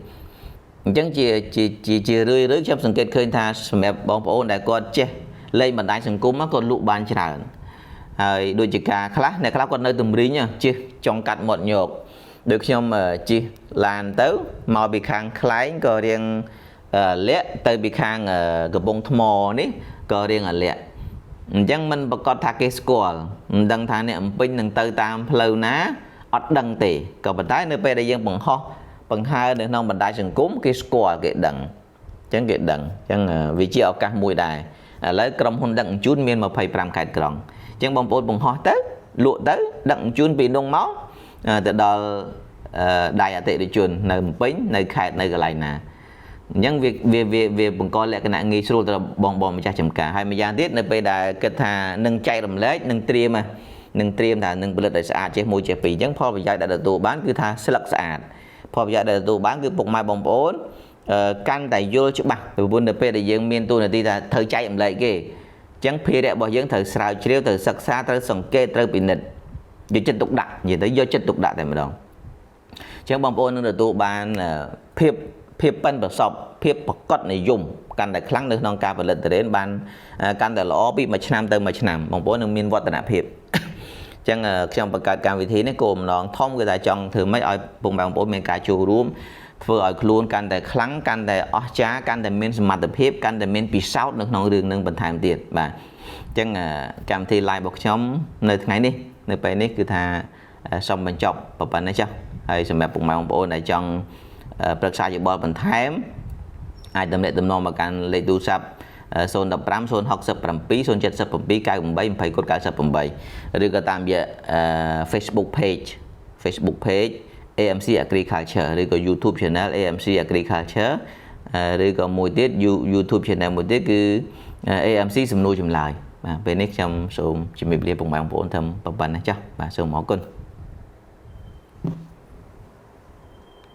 អញ្ចឹងជារឿយខ្ញុំសង្កេតឃើញថាសម្រាប់បងប្អូនដែលគាត់ចេះលេងបណ្ដាញសង្គមគាត់លក់បានច្រើន ហើយដូចជាការខ្លះអ្នកខ្លះគាត់នៅទំរីងជិះចង់កាត់មាត់ញោកដូចខ្ញុំជិះឡានទៅមកពីខាងខ្លែងក៏រៀងលាក់ទៅពីខាងកំពង់ថ្មនេះក៏រៀងលាក់អញ្ចឹងមិនប្រកាសថាគេស្គាល់មិនដឹងថាអ្នកអំពេញនឹងទៅតាមផ្លូវណាអត់ដឹងទេក៏ប៉ុន្តែនៅពេលដែលយើងបង្ហើរនៅក្នុងបណ្ដាញសង្គមគេស្គាល់គេដឹងអញ្ចឹងគេដឹងអញ្ចឹងវាជាឱកាសមួយដែរឥឡូវក្រុមហ៊ុនដឹកជញ្ជូនមាន25ខេត្តក្រុងអញ្ចឹងបងប្អូនបង្ហោះទៅលក់ទៅដឹកជញ្ជូនពីនោះមកទៅដល់ដៃអតិថិជននៅភ្នំពេញនៅខេត្តនៅកន្លែងណាអញ្ចឹងវាបង្កលក្ខណៈងាយស្រួលទៅបងម្ចាស់ចំការហើយម្យ៉ាងទៀតនៅពេលដែលគិតថានឹងចែករំលែកនឹងត្រៀមថានឹងផលិតឲ្យស្អាតចេះ1ចេះ2អញ្ចឹងផលប្រយោជន៍ដែលទទួលបានគឺថាស្លឹកស្អាតផលប្រយោជន៍ដែលទទួលបានគឺពុកម៉ែបងប្អូនកាន់តែយល់ច្បាស់ពីព្រោះនៅពេលដែលយើងមានតួនាទីថាត្រូវចែករំលែកគេអញ្ចឹងភារៈរបស់យើងត្រូវស្រាវជ្រាវត្រូវសិក្សាត្រូវសង្កេតត្រូវពិនិត្យយកចិត្តទុកដាក់និយាយទៅយកចិត្តទុកដាក់តែម្ដងអញ្ចឹងបងប្អូននឹងទទួលបានភាពប៉ិនប្រសប់ភាពប្រកបនិយមកាន់តែខ្លាំងនៅក្នុងការផលិតទុរេនបានកាន់តែល្អពីមួយឆ្នាំទៅមួយឆ្នាំបងប្អូននឹងមានវឌ្ឍនភាពអញ្ចឹងខ្ញុំបង្កើតកម្មវិធីនេះគោលបំណងធំគឺថាចង់ធ្វើម៉េចឲ្យពុកម៉ែបងប្អូនមានការចូលរួមធ្វើឲ្យខ្លួនកាន់តែខ្លាំងកាន់តែអស្ចារ្យកាន់តែមានសមត្ថភាពកាន់តែមានពិសោធន៍នៅក្នុងរឿងនឹងបន្ថែមទៀតបាទអញ្ចឹងកម្មវិធី live របស់ខ្ញុំនៅថ្ងៃនេះនៅពេលនេះគឺថាសូមបញ្ចប់ប៉ុណ្ណេះចុះហើយសម្រាប់ពុកម៉ែបងប្អូនដែលចង់ប្រឹក្សាយោបល់បន្ថែមអាចទំនាក់ទំនងមកកាន់លេខទូរស័ព្ទ015 067 077 98 20/98 ឬក៏តាមរយៈ Facebook page AMC Agriculture ឬក៏ YouTube Channel AMC Agriculture ឬក៏មួយទៀត YouTube Channel មួយទៀតគឺ AMC សំណួរចម្លើយបាទពេលនេះខ្ញុំសូមជម្រាបលាពុកម៉ែបងប្អូនត្រឹមប៉ុណ្ណេះចាស់បាទសូមអរគុណ